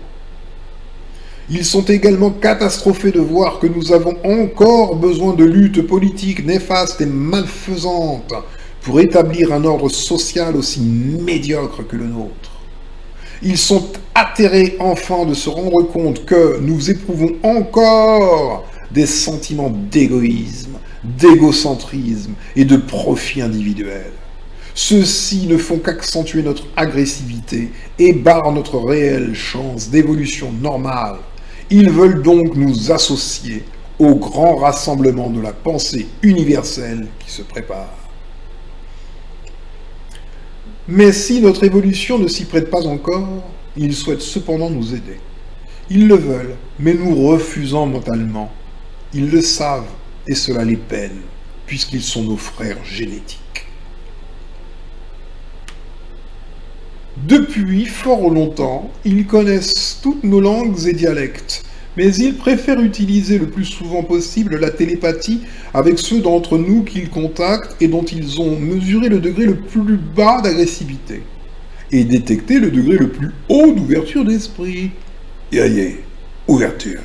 S3: Ils sont également catastrophés de voir que nous avons encore besoin de luttes politiques néfastes et malfaisantes pour établir un ordre social aussi médiocre que le nôtre. Ils sont atterrés enfin de se rendre compte que nous éprouvons encore des sentiments d'égoïsme, d'égocentrisme et de profit individuel. Ceux-ci ne font qu'accentuer notre agressivité et barrent notre réelle chance d'évolution normale. Ils veulent donc nous associer au grand rassemblement de la pensée universelle qui se prépare. Mais si notre évolution ne s'y prête pas encore, ils souhaitent cependant nous aider. Ils le veulent, mais nous refusons mentalement. Ils le savent, et cela les peine, puisqu'ils sont nos frères génétiques. Depuis fort longtemps, ils connaissent toutes nos langues et dialectes, mais ils préfèrent utiliser le plus souvent possible la télépathie avec ceux d'entre nous qu'ils contactent et dont ils ont mesuré le degré le plus bas d'agressivité, et détecté le degré le plus haut d'ouverture d'esprit. Ouverture.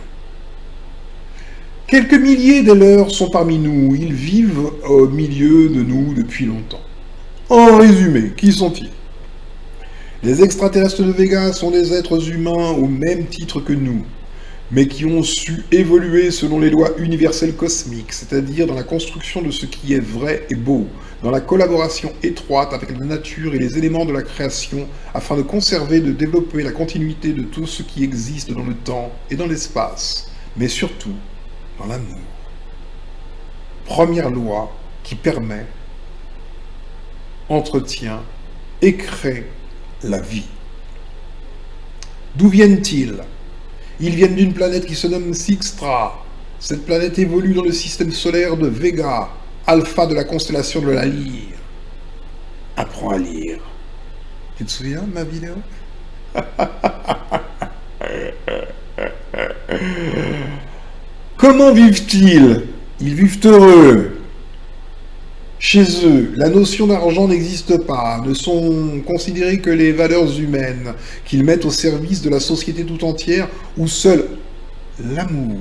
S3: Quelques milliers des leurs sont parmi nous, ils vivent au milieu de nous depuis longtemps. En résumé, qui sont-ils? Les extraterrestres de Vega sont des êtres humains au même titre que nous, mais qui ont su évoluer selon les lois universelles cosmiques, c'est-à-dire dans la construction de ce qui est vrai et beau, dans la collaboration étroite avec la nature et les éléments de la création, afin de conserver et de développer la continuité de tout ce qui existe dans le temps et dans l'espace, mais surtout dans l'amour. Première loi qui permet, entretient et crée la vie. D'où viennent-ils? Ils viennent d'une planète qui se nomme Sixtra. Cette planète évolue dans le système solaire de Vega, alpha de la constellation de la lyre. Apprends à lire. Tu te souviens de ma vidéo? Comment vivent-ils? Ils vivent heureux. Chez eux, la notion d'argent n'existe pas, ne sont considérées que les valeurs humaines qu'ils mettent au service de la société tout entière, où seul l'amour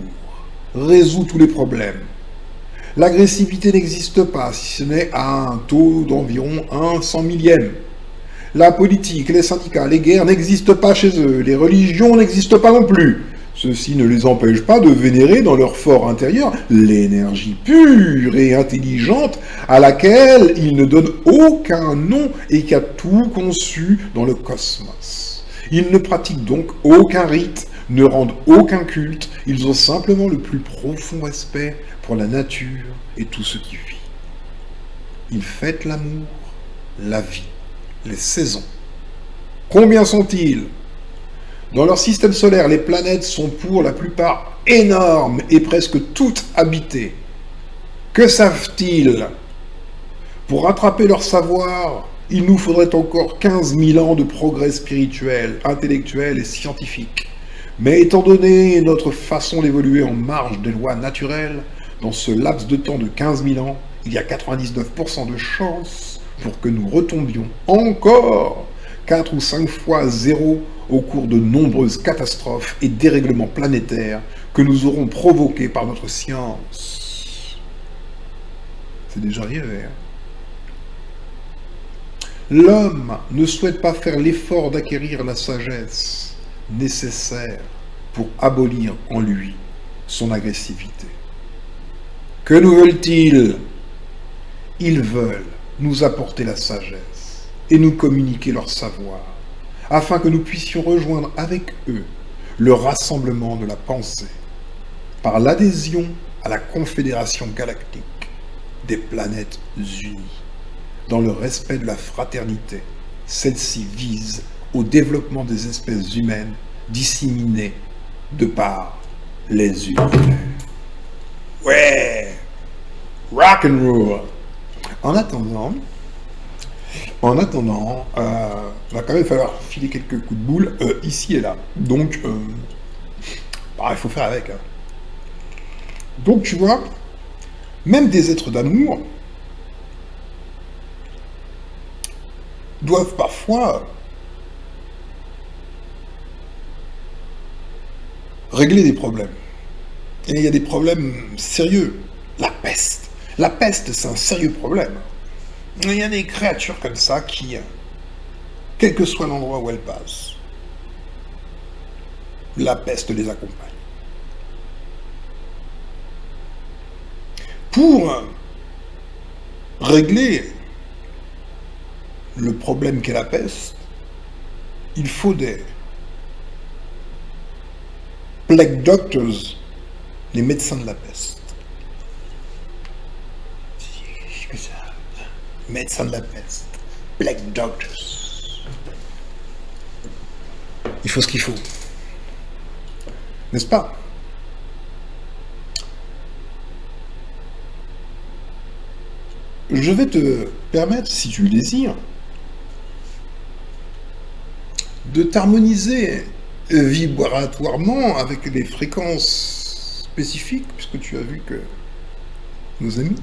S3: résout tous les problèmes. L'agressivité n'existe pas, si ce n'est à un taux d'environ 1/100 000e. La politique, les syndicats, les guerres n'existent pas chez eux, les religions n'existent pas non plus. Ceci ne les empêche pas de vénérer dans leur fort intérieur l'énergie pure et intelligente à laquelle ils ne donnent aucun nom et qui a tout conçu dans le cosmos. Ils ne pratiquent donc aucun rite, ne rendent aucun culte, ils ont simplement le plus profond respect pour la nature et tout ce qui vit. Ils fêtent l'amour, la vie, les saisons. Combien sont-ils ? Dans leur système solaire, les planètes sont pour la plupart énormes et presque toutes habitées. Que savent-ils? Pour rattraper leur savoir, il nous faudrait encore 15 000 ans de progrès spirituel, intellectuel et scientifique. Mais étant donné notre façon d'évoluer en marge des lois naturelles, dans ce laps de temps de 15 000 ans, il y a 99% de chances pour que nous retombions encore 4 ou 5 fois zéro au cours de nombreuses catastrophes et dérèglements planétaires que nous aurons provoqués par notre science. C'est déjà arrivé. L'homme ne souhaite pas faire l'effort d'acquérir la sagesse nécessaire pour abolir en lui son agressivité. Que nous veulent-ils? Ils veulent nous apporter la sagesse et nous communiquer leur savoir. afin que nous puissions rejoindre avec eux le rassemblement de la pensée par l'adhésion à la Confédération galactique des planètes unies. Dans le respect de la fraternité, celle-ci vise au développement des espèces humaines disséminées de par les univers. Ouais, rock and roll. En attendant, il va quand même falloir filer quelques coups de boule ici et là. Donc, il faut faire avec. Hein. Donc, tu vois, même des êtres d'amour doivent parfois régler des problèmes. Et il y a des problèmes sérieux. La peste. La peste, c'est un sérieux problème. Il y a des créatures comme ça qui, quel que soit l'endroit où elles passent, la peste les accompagne. Pour régler le problème qu'est la peste, il faut des plague doctors, les médecins de la peste. Médecins de la peste, plague doctors. Il faut ce qu'il faut. N'est-ce pas? Je vais te permettre, si tu le désires, de t'harmoniser vibratoirement avec des fréquences spécifiques, puisque tu as vu que nos amis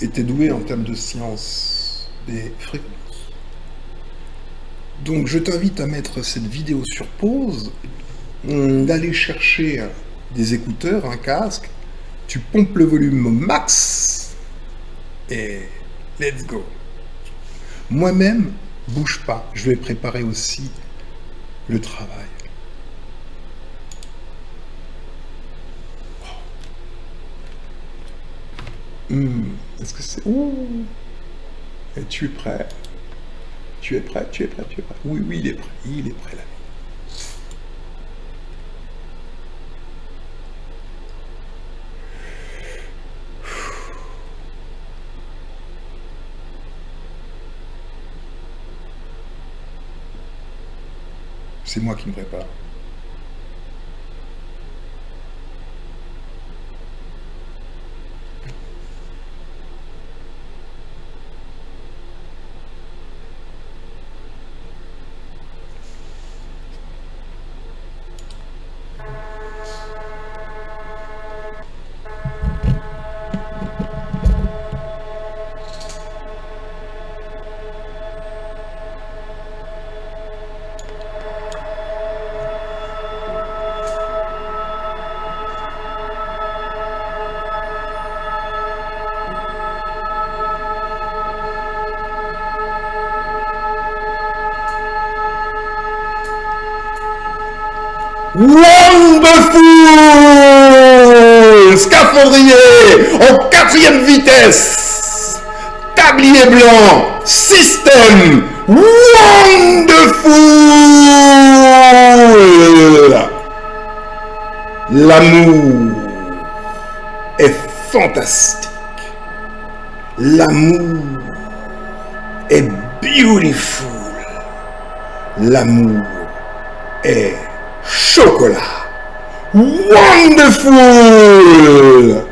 S3: étaient doués en termes de science des fréquences. Donc je t'invite à mettre cette vidéo sur pause, d'aller chercher des écouteurs, un casque, tu pompes le volume au max, et let's go. Moi-même, bouge pas, je vais préparer aussi le travail. Est-ce que c'est... Ouh. Et tu es prêt? Tu es prêt? Tu es prêt? Tu es prêt? Oui, oui, il est prêt. Il est prêt, là. C'est moi qui me prépare. Wonderful! Scaphandrier en 4e vitesse. Tablier blanc. Système. Wonderful! L'amour est fantastique. L'amour est beautiful. L'amour est chocolat. Wonderful!